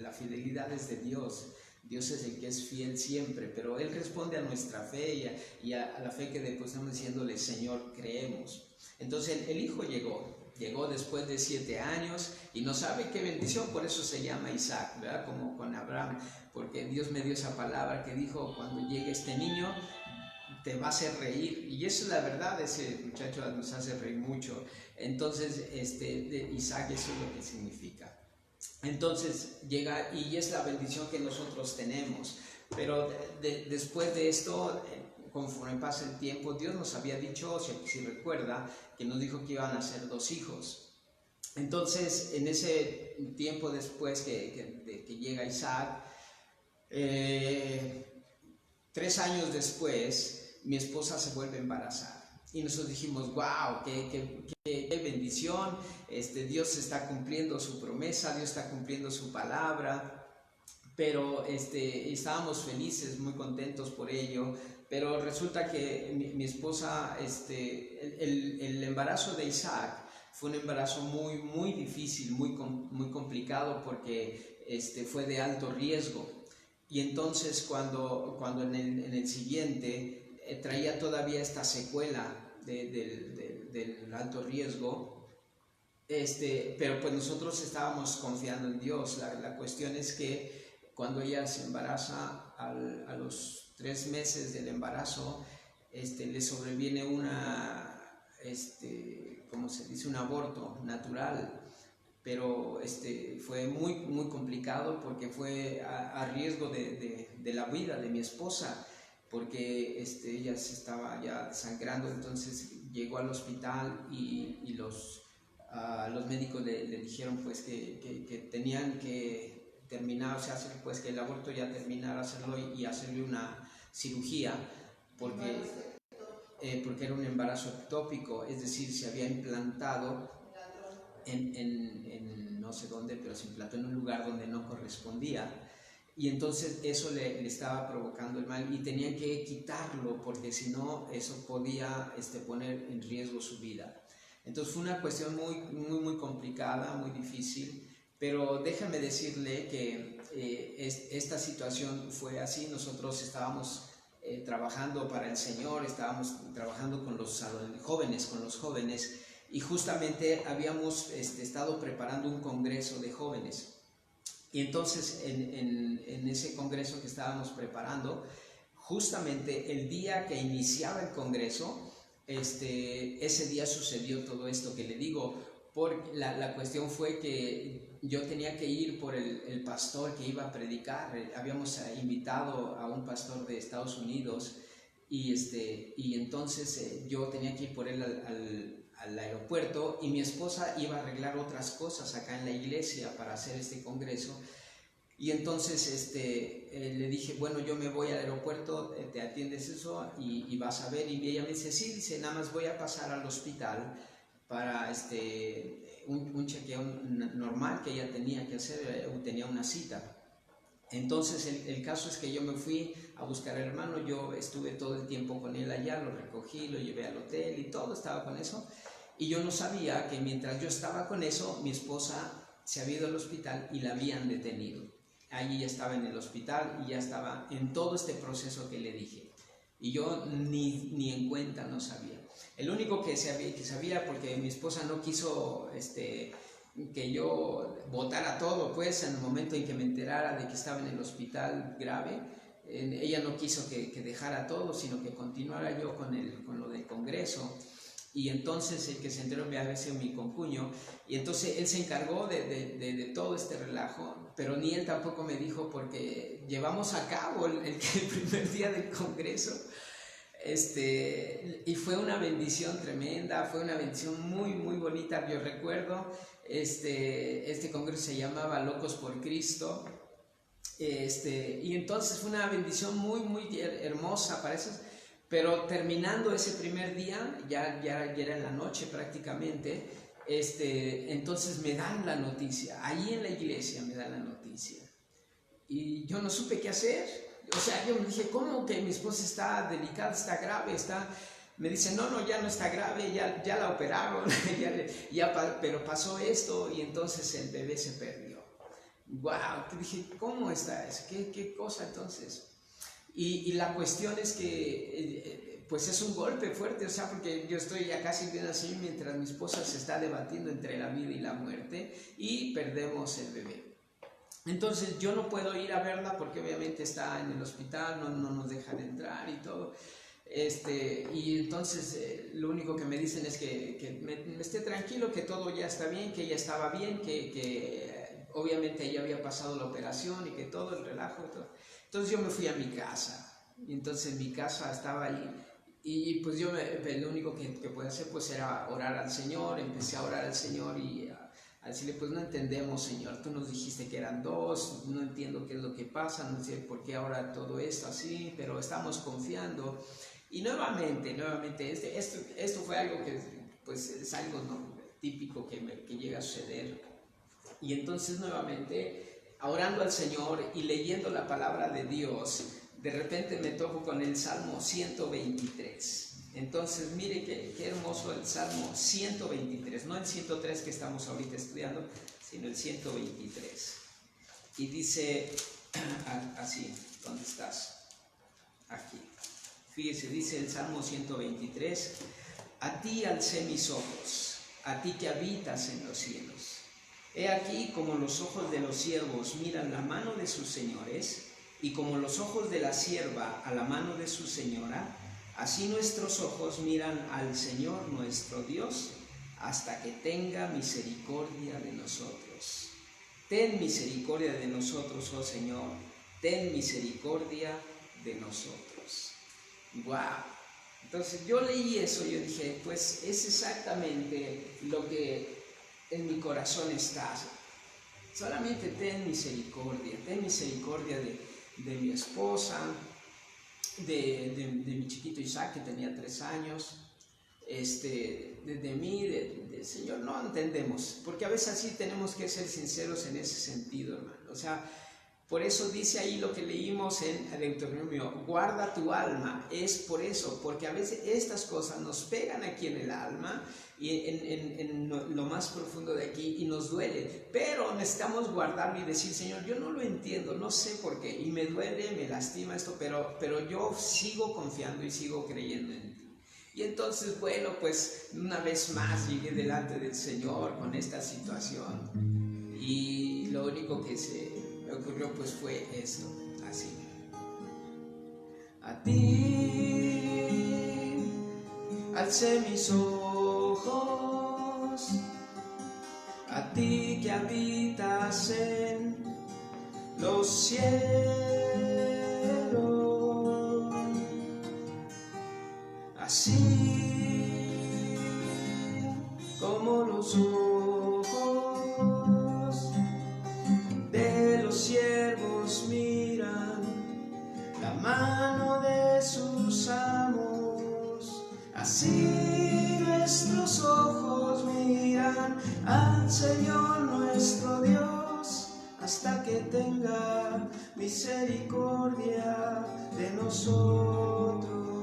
la fidelidad es de Dios. Dios es el que es fiel siempre, pero Él responde a nuestra fe y a la fe que depositamos diciéndole, Señor, creemos. Entonces el hijo llegó después de 7 años y no sabe qué bendición, por eso se llama Isaac, ¿verdad? Como con Abraham, porque Dios me dio esa palabra que dijo, cuando llegue este niño, te va a hacer reír, y eso es la verdad, ese muchacho nos hace reír mucho. Entonces, Isaac, eso es lo que significa. Entonces llega y es la bendición que nosotros tenemos, pero después de esto, conforme pasa el tiempo, Dios nos había dicho, si recuerda, que nos dijo que iban a ser 2 hijos. Entonces, en ese tiempo después que llega Isaac, 3 años después, mi esposa se vuelve a embarazar. Y nosotros dijimos, wow, qué bendición, Dios está cumpliendo su promesa, Dios está cumpliendo su palabra, pero estábamos felices, muy contentos por ello, pero resulta que mi esposa, el embarazo de Isaac fue un embarazo muy, muy difícil, muy complicado, porque fue de alto riesgo. Y entonces cuando en el siguiente traía todavía esta secuela del alto riesgo, pero pues nosotros estábamos confiando en Dios. La cuestión es que cuando ella se embaraza, a los 3 meses del embarazo, le sobreviene ¿cómo se dice? Un aborto natural. Pero fue muy, muy complicado, porque fue a riesgo de la vida de mi esposa, porque ella se estaba ya desangrando. Entonces llegó al hospital y los médicos le dijeron pues que tenían que terminar, o sea, pues que el aborto ya terminara, hacerlo y hacerle una cirugía, porque era un embarazo ectópico, es decir, se había implantado en no sé dónde, pero se implantó en un lugar donde no correspondía, y entonces eso le estaba provocando el mal y tenían que quitarlo, porque si no eso podía poner en riesgo su vida. Entonces fue una cuestión muy, muy, muy complicada, muy difícil, pero déjame decirle que esta situación fue así. Nosotros estábamos trabajando para el Señor, estábamos trabajando con los jóvenes, y justamente habíamos estado preparando un congreso de jóvenes. Y entonces en ese congreso que estábamos preparando, justamente el día que iniciaba el congreso, ese día sucedió todo esto que le digo. La cuestión fue que yo tenía que ir por el pastor que iba a predicar. Habíamos invitado a un pastor de Estados Unidos, y entonces yo tenía que ir por él al aeropuerto, y mi esposa iba a arreglar otras cosas acá en la iglesia para hacer este congreso. Y entonces le dije, bueno, yo me voy al aeropuerto, te atiendes eso y vas a ver. Y ella me dice, sí, dice, nada más voy a pasar al hospital para un chequeo normal que ella tenía que hacer, tenía una cita. Entonces el caso es que yo me fui a buscar al hermano, yo estuve todo el tiempo con él allá, lo recogí, lo llevé al hotel y todo, estaba con eso. Y yo no sabía que mientras yo estaba con eso, mi esposa se había ido al hospital y la habían detenido. Allí ya estaba en el hospital y ya estaba en todo este proceso que le dije. Y yo ni en cuenta no sabía. El único que sabía, porque mi esposa no quiso que yo botara todo, pues en el momento en que me enterara de que estaba en el hospital grave, ella no quiso que dejara todo, sino que continuara yo con lo del congreso. Y entonces el que se enteró había sido mi concuño, y entonces él se encargó de todo este relajo, pero ni él tampoco me dijo, porque llevamos a cabo el primer día del congreso, y fue una bendición tremenda, fue una bendición muy, muy bonita. Yo recuerdo, este congreso se llamaba Locos por Cristo, y entonces fue una bendición muy, muy hermosa para eso. Pero terminando ese primer día, ya era en la noche prácticamente, entonces me dan la noticia, ahí en la iglesia me dan la noticia. y yo no supe qué hacer. O sea, yo me dije, ¿cómo que mi esposa está delicada, está grave, está...? Me dice, no, ya no está grave, ya la operaron, pero pasó esto y entonces el bebé se perdió. ¡Wow! Te dije, ¿cómo está eso? ¿Qué cosa entonces? Y la cuestión es que, pues es un golpe fuerte, o sea, porque yo estoy ya casi bien así mientras mi esposa se está debatiendo entre la vida y la muerte y perdemos el bebé. Entonces yo no puedo ir a verla porque obviamente está en el hospital, no nos dejan entrar y todo. Y entonces lo único que me dicen es que me esté tranquilo, que todo ya está bien, que ella estaba bien, que obviamente ella había pasado la operación y que todo el relajo. Todo. Entonces yo me fui a mi casa y entonces mi casa estaba ahí y pues yo lo único que pude hacer pues era orar al Señor. Empecé a orar al Señor y a decirle, pues no entendemos, Señor, tú nos dijiste que eran dos, no entiendo qué es lo que pasa, no sé por qué ahora todo esto así, pero estamos confiando. Y nuevamente, esto fue algo que pues es algo típico que llega a suceder. Y entonces nuevamente, orando al Señor y leyendo la palabra de Dios, de repente me topo con el Salmo 123. Entonces mire qué hermoso el Salmo 123, no el 103 que estamos ahorita estudiando, sino el 123. Y dice así, ¿dónde estás? Aquí. Fíjese, dice el Salmo 123, a ti alcé mis ojos, a ti que habitas en los cielos. He aquí como los ojos de los siervos miran la mano de sus señores, y como los ojos de la sierva a la mano de su señora, así nuestros ojos miran al Señor nuestro Dios, hasta que tenga misericordia de nosotros. Ten misericordia de nosotros, oh Señor, ten misericordia de nosotros. ¡Wow! Entonces yo leí eso y yo dije, pues es exactamente lo que en mi corazón está. Solamente ten misericordia de mi esposa, de mi chiquito Isaac que tenía 3 años, de mí, del Señor. No entendemos, porque a veces así tenemos que ser sinceros en ese sentido, hermano. O sea, por eso dice ahí lo que leímos en Deuteronomio, guarda tu alma. Es por eso, porque a veces estas cosas nos pegan aquí en el alma y en lo más profundo de aquí y nos duele, pero necesitamos guardarlo y decir, Señor, yo no lo entiendo, no sé por qué, y me duele, me lastima esto, pero yo sigo confiando y sigo creyendo en ti. Y entonces, bueno, pues una vez más llegué delante del Señor con esta situación y lo único que me ocurrió pues fue esto, así. A ti alcé mis ojos, a ti que habitas en los cielos, así como los ojos de los siervos miran la mano de sus amos, así nuestros ojos miran al Señor nuestro Dios, hasta que tenga misericordia de nosotros.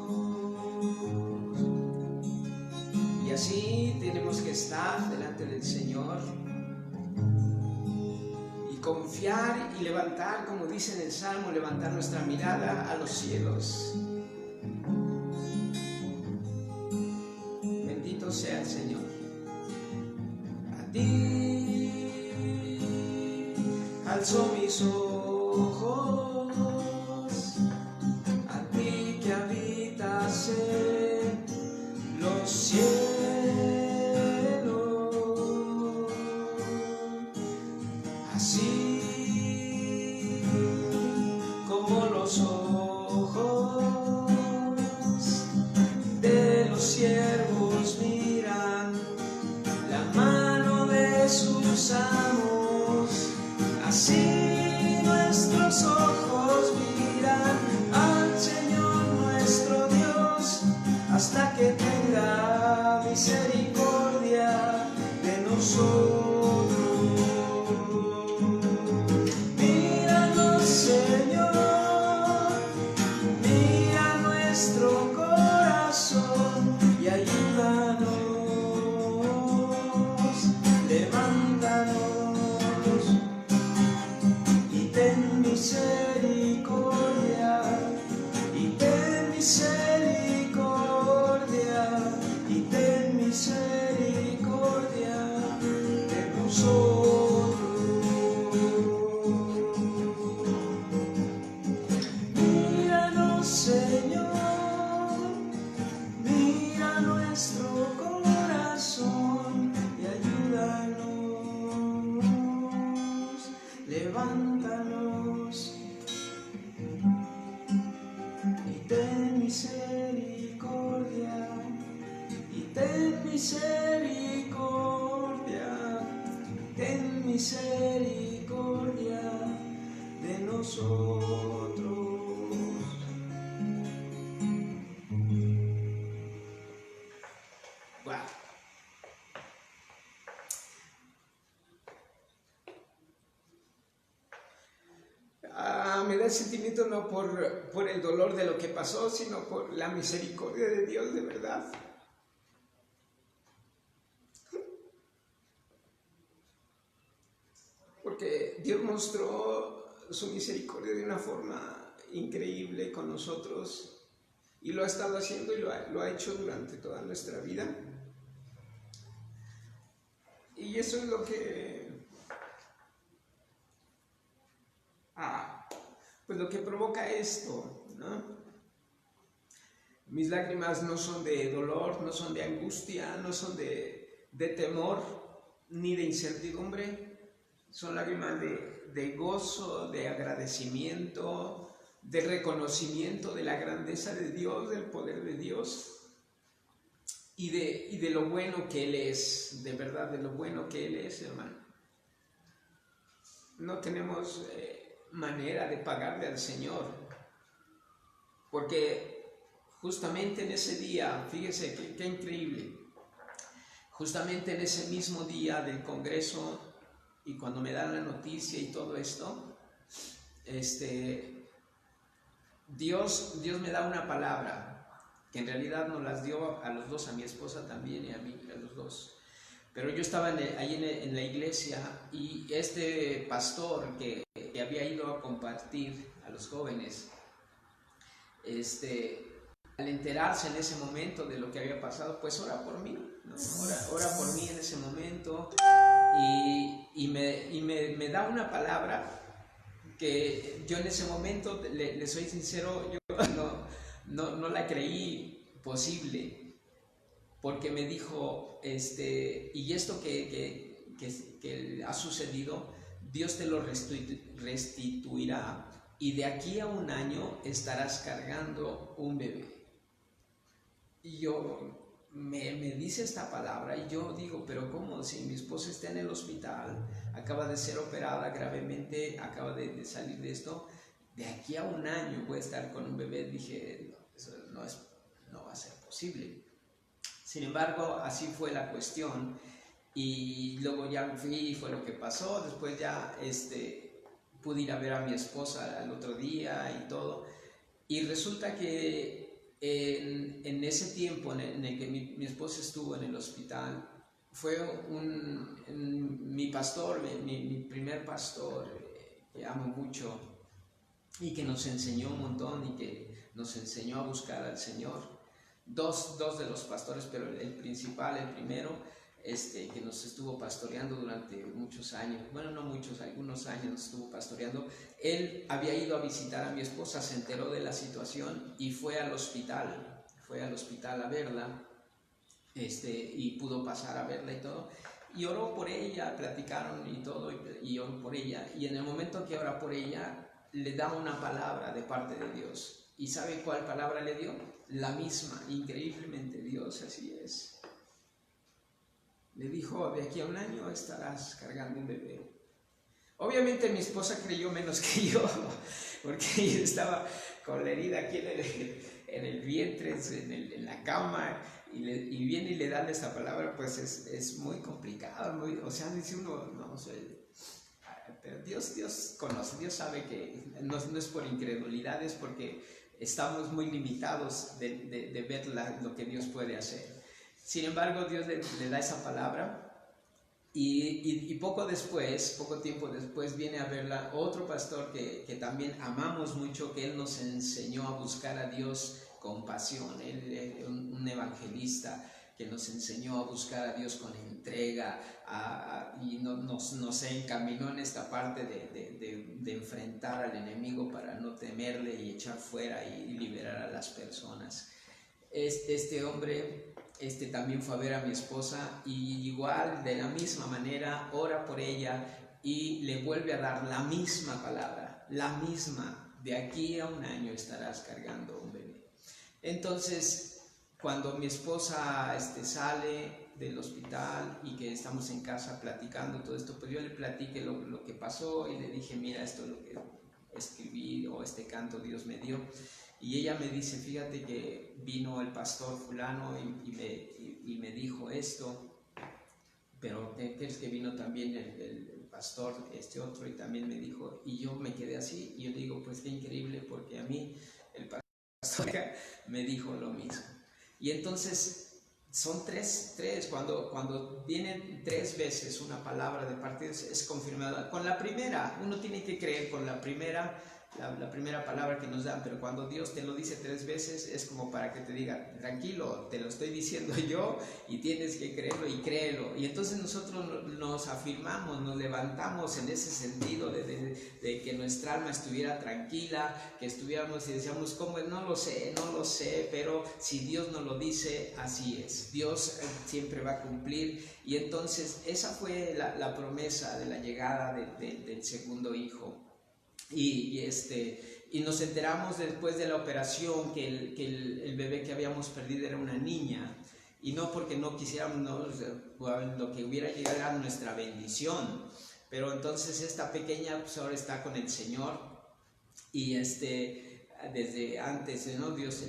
Y así tenemos que estar delante del Señor y confiar y levantar, como dice en el Salmo, levantar nuestra mirada a los cielos. Bendito sea el Señor. A ti alzo mis ojos, a ti que habitas en los cielos, así como los ojos de los siervos miran la mano de sus amos, así nuestros ojos miran al Señor nuestro Dios, hasta que tenga misericordia de nosotros. Míranos, nosotros. Míranos, Señor, mira nuestro corazón y ayúdanos, levántanos y ten misericordia, y ten misericordia, ten misericordia de nosotros. Wow. Me da el sentimiento no por el dolor de lo que pasó, sino por la misericordia de Dios de verdad. Porque Dios mostró su misericordia de una forma increíble con nosotros y lo ha estado haciendo y lo ha hecho durante toda nuestra vida. Y eso es lo que pues lo que provoca esto, ¿no? Mis lágrimas no son de dolor, no son de angustia, no son de temor ni de incertidumbre, son lágrimas de gozo, de agradecimiento, de reconocimiento de la grandeza de Dios, del poder de Dios y de lo bueno que Él es, de verdad, de lo bueno que Él es, hermano. No tenemos manera de pagarle al Señor, porque justamente en ese día, fíjese qué increíble, justamente en ese mismo día del Congreso y cuando me dan la noticia y todo esto, Dios me da una palabra que en realidad nos las dio a los dos, a mi esposa también y a mí, a los dos. Pero yo estaba ahí en la iglesia y este pastor que había ido a compartir a los jóvenes, al enterarse en ese momento de lo que había pasado, pues ora por mí, ¿no? Ora por mí en ese momento y me da una palabra que yo en ese momento, le soy sincero, yo no la creí posible. Porque me dijo, y esto que ha sucedido, Dios te lo restituirá y de aquí a 1 año estarás cargando un bebé. Y yo, me dice esta palabra y yo digo, pero ¿cómo? Si mi esposa está en el hospital, acaba de ser operada gravemente, acaba de salir de esto, de aquí a 1 año voy a estar con un bebé. Dije, no, eso no va a ser posible. Sin embargo, así fue la cuestión y luego ya fui y fue lo que pasó. Después ya pude ir a ver a mi esposa al otro día y todo. Y resulta que en ese tiempo en el que mi esposa estuvo en el hospital, fue mi pastor, mi primer pastor, que amo mucho y que nos enseñó un montón y que nos enseñó a buscar al Señor. Dos de los pastores, pero el principal, el primero, que nos estuvo pastoreando durante muchos años, bueno, no muchos, algunos años nos estuvo pastoreando. Él había ido a visitar a mi esposa, se enteró de la situación y fue al hospital a verla, y pudo pasar a verla y todo, y oró por ella, platicaron y todo, y oró por ella, y en el momento que ora por ella, le da una palabra de parte de Dios. ¿Y sabe cuál palabra le dio? La misma, increíblemente Dios así es. Le dijo, de aquí a 1 año estarás cargando un bebé. Obviamente mi esposa creyó menos que yo, porque ella estaba con la herida aquí en el vientre, en la cama, y viene y le dan esa palabra, pues es muy complicado, o sea, dice uno, no sé. Pero Dios conoce, Dios sabe que no es por incredulidad, es porque estamos muy limitados de ver lo que Dios puede hacer. Sin embargo, Dios le da esa palabra y poco tiempo después viene a verla otro pastor que también amamos mucho, que él nos enseñó a buscar a Dios con pasión, él un evangelista que nos enseñó a buscar a Dios con entrega y nos encaminó en esta parte de enfrentar al enemigo para no temerle y echar fuera y liberar a las personas. Este hombre también fue a ver a mi esposa y igual de la misma manera ora por ella y le vuelve a dar la misma palabra, la misma: de aquí a 1 año estarás cargando un bebé. Entonces, cuando mi esposa sale del hospital y que estamos en casa platicando todo esto, pues yo le platiqué lo que pasó y le dije: mira, esto es lo que escribí, o este canto Dios me dio. Y ella me dice: fíjate que vino el pastor fulano y me dijo esto, pero ¿qué crees que vino también el pastor otro y también me dijo? Y yo me quedé así y yo digo: pues qué increíble, porque a mí el pastor me dijo lo mismo. Y entonces son tres, cuando vienen 3 veces una palabra de parte de Dios, es confirmada. Con la primera, uno tiene que creer con la primera palabra que nos dan, pero cuando Dios te lo dice 3 veces, es como para que te diga: tranquilo, te lo estoy diciendo yo y tienes que creerlo, y créelo. Y entonces nosotros nos afirmamos, nos levantamos en ese sentido de que nuestra alma estuviera tranquila, que estuviéramos y decíamos: ¿cómo? No lo sé, pero si Dios nos lo dice, así es. Dios siempre va a cumplir. Y entonces esa fue la promesa de la llegada del segundo hijo. Y nos enteramos después de la operación que el bebé que habíamos perdido era una niña, y no porque no quisiéramos, lo que hubiera llegado era nuestra bendición, pero entonces esta pequeña pues ahora está con el Señor, y desde antes, ¿no? Dios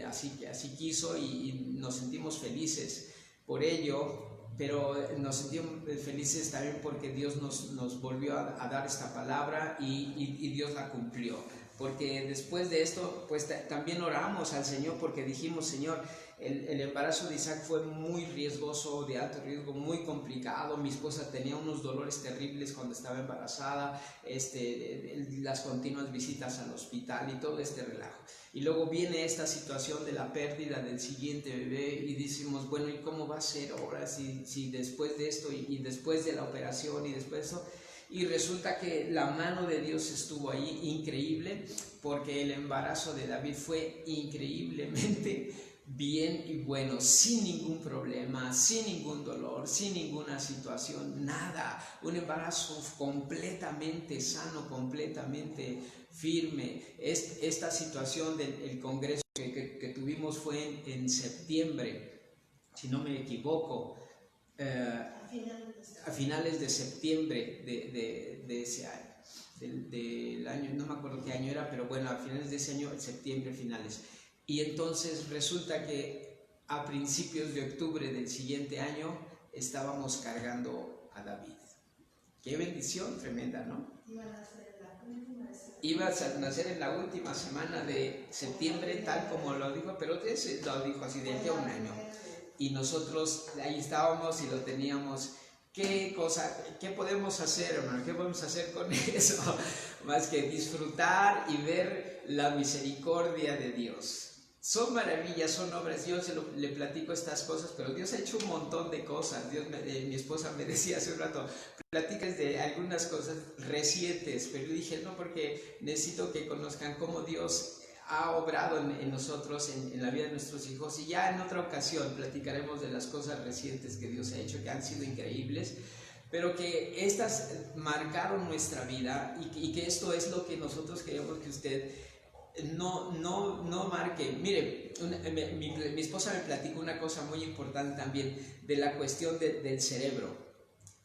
así quiso, y nos sentimos felices por ello. Pero nos sentimos felices también porque Dios nos volvió a dar esta palabra y Dios la cumplió. Porque después de esto, pues también oramos al Señor, porque dijimos: Señor, el embarazo de Isaac fue muy riesgoso, de alto riesgo, muy complicado. Mi esposa tenía unos dolores terribles cuando estaba embarazada, las continuas visitas al hospital y todo este relajo. Y luego viene esta situación de la pérdida del siguiente bebé y decimos: bueno, ¿y cómo va a ser ahora si después de esto y después de la operación y después de eso? Y resulta que la mano de Dios estuvo ahí, increíble, porque el embarazo de David fue increíblemente bien y bueno, sin ningún problema, sin ningún dolor, sin ninguna situación, nada. Un embarazo completamente sano, completamente firme. Esta situación del congreso que tuvimos fue en septiembre, si no me equivoco, a finales de septiembre de ese año, del año, no me acuerdo qué año era, pero bueno, a finales de ese año, en septiembre, finales. Y entonces resulta que a principios de octubre del siguiente año estábamos cargando a David. Qué bendición tremenda, ¿no? Iba a nacer en la última semana de septiembre, tal como lo dijo, pero lo dijo así: de aquí a 1 año. Y nosotros ahí estábamos y lo teníamos. ¿Qué podemos hacer, hermano? ¿Qué podemos hacer con eso? Más que disfrutar y ver la misericordia de Dios. Son maravillas, son obras. Yo le platico estas cosas, pero Dios ha hecho un montón de cosas. Mi esposa me decía hace un rato: platicas de algunas cosas recientes, pero yo dije: no, porque necesito que conozcan cómo Dios ha obrado en nosotros, en la vida de nuestros hijos. Y ya en otra ocasión platicaremos de las cosas recientes que Dios ha hecho, que han sido increíbles, pero que estas marcaron nuestra vida, y que esto es lo que nosotros queremos que usted no marque. Mire, mi esposa me platicó una cosa muy importante también de la cuestión del cerebro,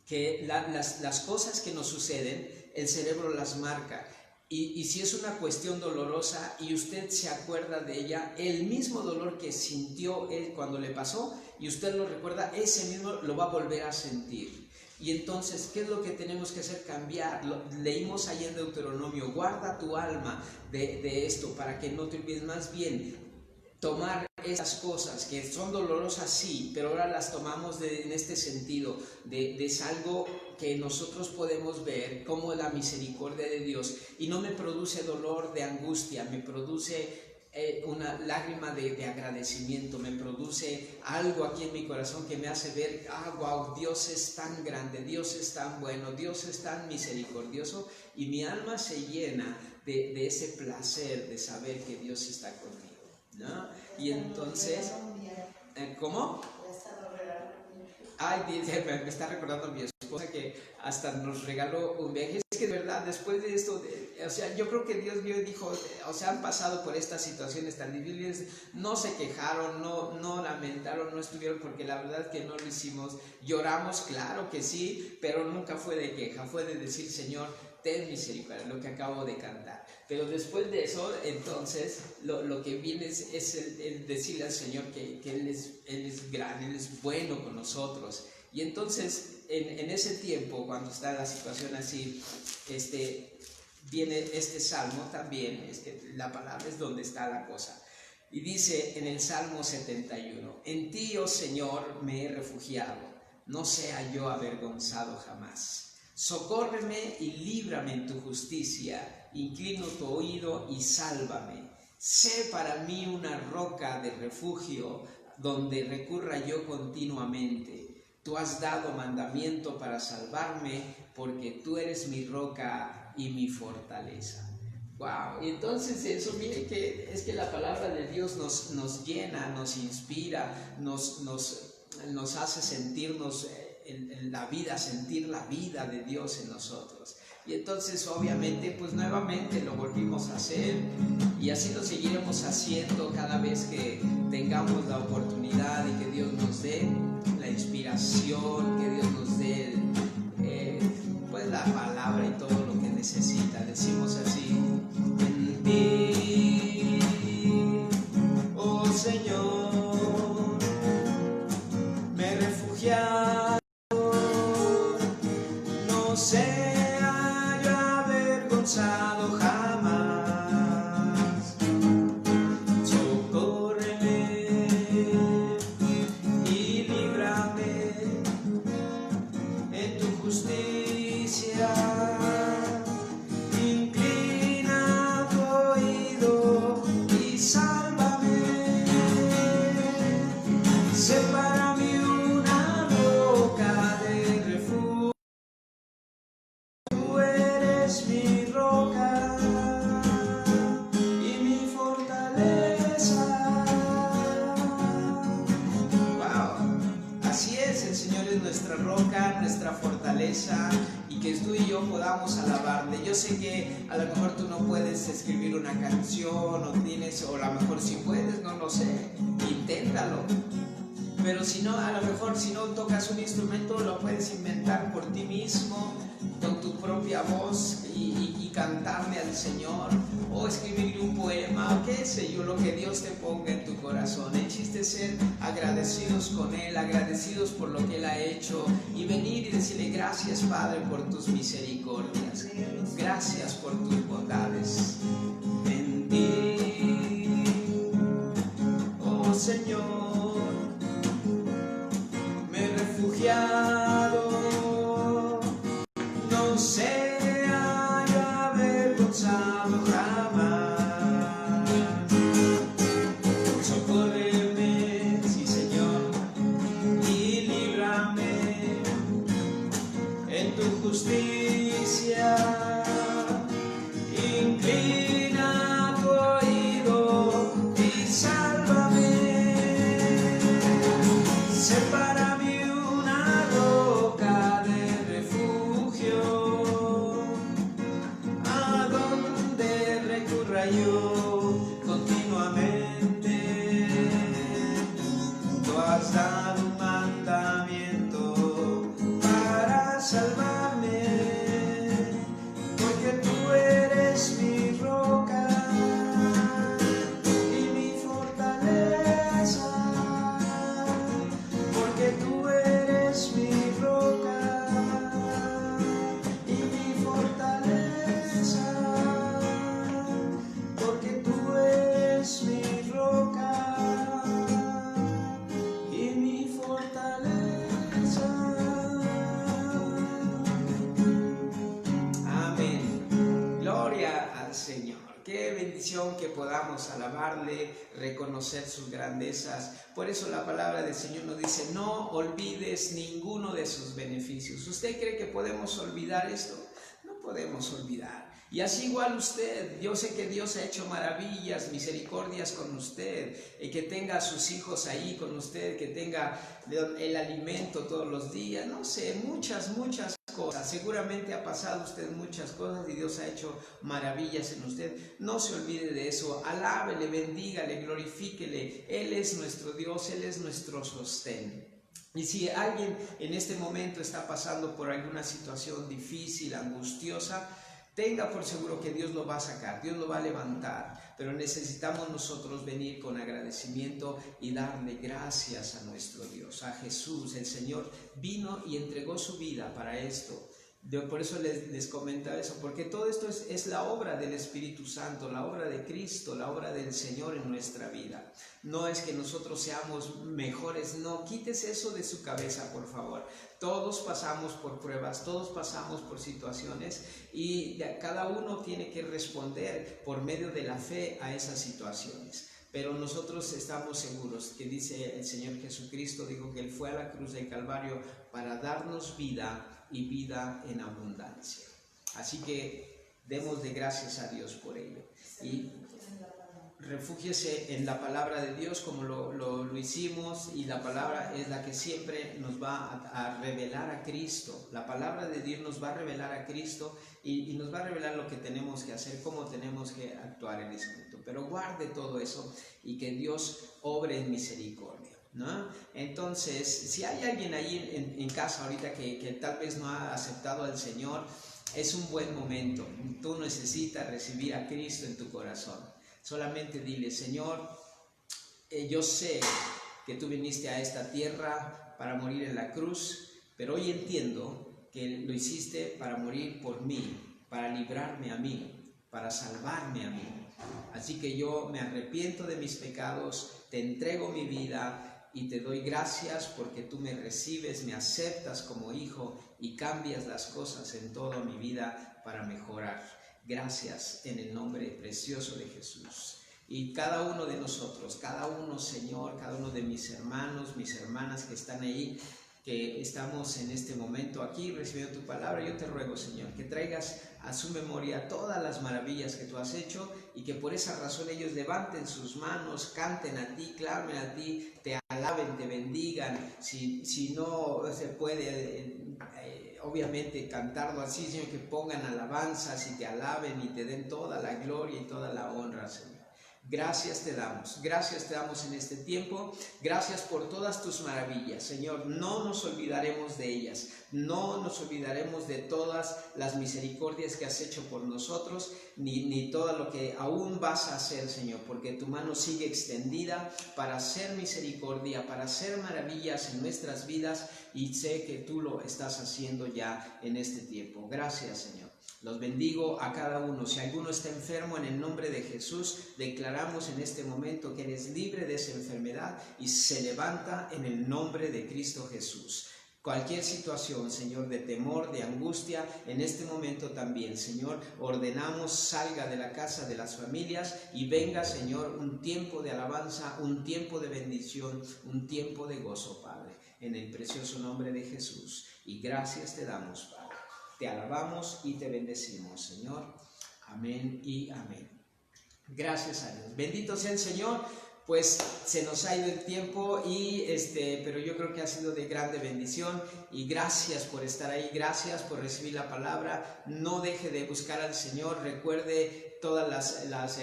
que las cosas que nos suceden, el cerebro las marca. Y si es una cuestión dolorosa y usted se acuerda de ella, el mismo dolor que sintió él cuando le pasó, y usted lo recuerda, ese mismo lo va a volver a sentir. Y entonces, ¿qué es lo que tenemos que hacer? Cambiar. Leímos ahí en Deuteronomio: guarda tu alma de esto para que no te olvides. Más bien, tomar esas cosas que son dolorosas, sí, pero ahora las tomamos en este sentido, de es algo que nosotros podemos ver como la misericordia de Dios, y no me produce dolor de angustia, me produce una lágrima de agradecimiento, me produce algo aquí en mi corazón que me hace ver, wow, Dios es tan grande, Dios es tan bueno, Dios es tan misericordioso, y mi alma se llena de ese placer de saber que Dios está conmigo, ¿no? Y entonces, ¿cómo? Ay, me está recordando mi esposa que hasta nos regaló un viaje. Es que de verdad, después de esto, o sea, yo creo que Dios vio y dijo, o sea, han pasado por estas situaciones tan difíciles, no se quejaron, no lamentaron, no estuvieron, porque la verdad que no lo hicimos. Lloramos, claro que sí, pero nunca fue de queja, fue de decir, Señor, ten misericordia, lo que acabo de cantar. Pero después de eso, entonces, lo que viene es el decirle al Señor que Él es grande, Él es bueno con nosotros. Y entonces, en ese tiempo, cuando está la situación así, viene este salmo también, la palabra es donde está la cosa. Y dice en el Salmo 71, en ti, oh Señor, me he refugiado, no sea yo avergonzado jamás. Socórreme y líbrame en tu justicia, inclino tu oído y sálvame. Sé para mí una roca de refugio donde recurra yo continuamente. Tú has dado mandamiento para salvarme, porque tú eres mi roca y mi fortaleza. Wow, y entonces eso, mire que es que la palabra de Dios nos llena, nos inspira, nos hace sentirnos en la vida, sentir la vida de Dios en nosotros. Y entonces obviamente pues nuevamente lo volvimos a hacer, y así lo seguiremos haciendo cada vez que tengamos la oportunidad, y que Dios nos dé la inspiración, que Dios nos dé pues la palabra y todo lo que necesita. Decimos así: en ti, oh Señor, me he refugiado, no sea yo avergonzado jamás. Socórreme y líbrame en tu justicia. Inclina tu oído y sálvame. Sé para mí una roca de refugio. Tú eres mi roca y mi fortaleza. Wow, así es, el Señor es nuestra roca, nuestra fortaleza, y que tú y yo podamos alabarle. Yo sé que a lo mejor tú no puedes escribir una canción, o a lo mejor si puedes, no lo sé, inténtalo. Pero si no, a lo mejor si no tocas un instrumento, lo puedes inventar por ti mismo, con tu propia voz, y cantarle al Señor, o escribir un poema, o qué sé yo, lo que Dios te ponga en tu corazón. El chiste es ser agradecidos con Él, agradecidos por lo que Él ha hecho, y venir y decirle: gracias, Padre, por tus misericordias, gracias por tus bondades. En ti, oh Señor, me he refugiado, no sea yo avergonzado jamás. Socórreme, sí Señor, y líbrame en tu justicia. Inclina tu oído y sálvame. Sé para mí una roca de refugio, a donde recurra yo continuamente. Tú has dado un mandamiento para salvarme, bendición que podamos alabarle, reconocer sus grandezas. Por eso la palabra del Señor nos dice, no olvides ninguno de sus beneficios. ¿Usted cree que podemos olvidar esto? No podemos olvidar. Y así igual usted, yo sé que Dios ha hecho maravillas, misericordias con usted, y que tenga a sus hijos ahí con usted, que tenga el alimento todos los días, no sé, muchas cosas. Seguramente ha pasado usted muchas cosas y Dios ha hecho maravillas en usted. No se olvide de eso, alábele, bendígale, glorifíquele. Él es nuestro Dios, Él es nuestro sostén. Y si alguien en este momento está pasando por alguna situación difícil, angustiosa, tenga por seguro que Dios lo va a sacar, Dios lo va a levantar, pero necesitamos nosotros venir con agradecimiento y darle gracias a nuestro Dios, a Jesús. El Señor vino y entregó su vida para esto. Por eso les comentaba eso, porque todo esto es la obra del Espíritu Santo, la obra de Cristo, la obra del Señor en nuestra vida. No es que nosotros seamos mejores, no, quítese eso de su cabeza, por favor. Todos pasamos por pruebas, todos pasamos por situaciones y cada uno tiene que responder por medio de la fe a esas situaciones. Pero nosotros estamos seguros que dice el Señor Jesucristo, dijo que Él fue a la cruz del Calvario para darnos vida y vida en abundancia. Así que demos de gracias a Dios por ello. Y refúgiese en la palabra de Dios como lo hicimos, y la palabra es la que siempre nos va a revelar a Cristo. La palabra de Dios nos va a revelar a Cristo y nos va a revelar lo que tenemos que hacer, cómo tenemos que actuar en ese momento. Pero guarde todo eso y que Dios obre en misericordia, ¿no? Entonces, si hay alguien ahí en casa ahorita que tal vez no ha aceptado al Señor, es un buen momento. Tú necesitas recibir a Cristo en tu corazón. Solamente dile, Señor, yo sé que tú viniste a esta tierra para morir en la cruz, pero hoy entiendo que lo hiciste para morir por mí, para librarme a mí, para salvarme a mí. Así que yo me arrepiento de mis pecados, te entrego mi vida y te doy gracias porque tú me recibes, me aceptas como hijo y cambias las cosas en toda mi vida para mejorar. Gracias en el nombre precioso de Jesús. Y cada uno de nosotros, cada uno, Señor, cada uno de mis hermanos, mis hermanas que están ahí, que estamos en este momento aquí recibiendo tu palabra, yo te ruego, Señor, que traigas a su memoria todas las maravillas que tú has hecho y que por esa razón ellos levanten sus manos, canten a ti, clamen a ti, te alaben, te bendigan. Si no se puede, obviamente, cantarlo así, Señor, que pongan alabanzas y te alaben y te den toda la gloria y toda la honra, Señor. Gracias te damos en este tiempo, gracias por todas tus maravillas, Señor. No nos olvidaremos de ellas, no nos olvidaremos de todas las misericordias que has hecho por nosotros, ni todo lo que aún vas a hacer, Señor, porque tu mano sigue extendida para hacer misericordia, para hacer maravillas en nuestras vidas, y sé que tú lo estás haciendo ya en este tiempo. Gracias, Señor. Los bendigo a cada uno. Si alguno está enfermo, en el nombre de Jesús, declaramos en este momento que eres libre de esa enfermedad y se levanta en el nombre de Cristo Jesús. Cualquier situación, Señor, de temor, de angustia, en este momento también, Señor, ordenamos salga de la casa de las familias y venga, Señor, un tiempo de alabanza, un tiempo de bendición, un tiempo de gozo, Padre, en el precioso nombre de Jesús. Y gracias te damos, Padre. Te alabamos y te bendecimos, Señor. Amén y amén. Gracias a Dios. Bendito sea el Señor. Pues se nos ha ido el tiempo pero yo creo que ha sido de grande bendición y gracias por estar ahí, gracias por recibir la palabra. No deje de buscar al Señor. Recuerde todas las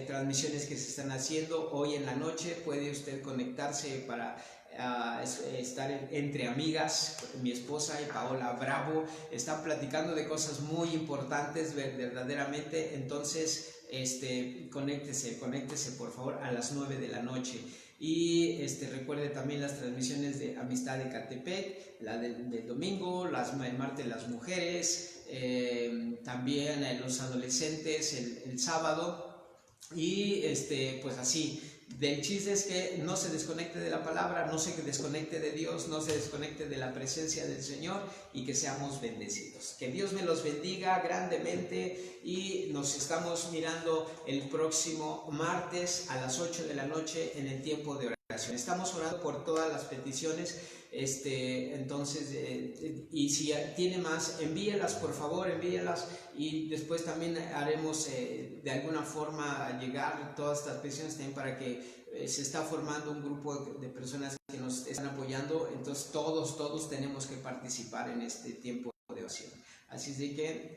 transmisiones que se están haciendo hoy en la noche. Puede usted conectarse para estar entre amigas. Mi esposa y Paola Bravo están platicando de cosas muy importantes verdaderamente. Entonces conéctese por favor a las 9 de la noche. Y recuerde también las transmisiones de Amistad de Catepec, la del domingo, el martes las mujeres, también los adolescentes el sábado. Y pues así Del chiste es que no se desconecte de la palabra, no se desconecte de Dios, no se desconecte de la presencia del Señor y que seamos bendecidos. Que Dios me los bendiga grandemente y nos estamos mirando el próximo martes a las 8 de la noche en el tiempo de oración. Estamos orando por todas las peticiones. Entonces, y si tiene más, envíelas, por favor, envíelas, y después también haremos de alguna forma llegar todas estas peticiones también para que se está formando un grupo de personas que nos están apoyando. Entonces todos tenemos que participar en este tiempo de oración. Así es de que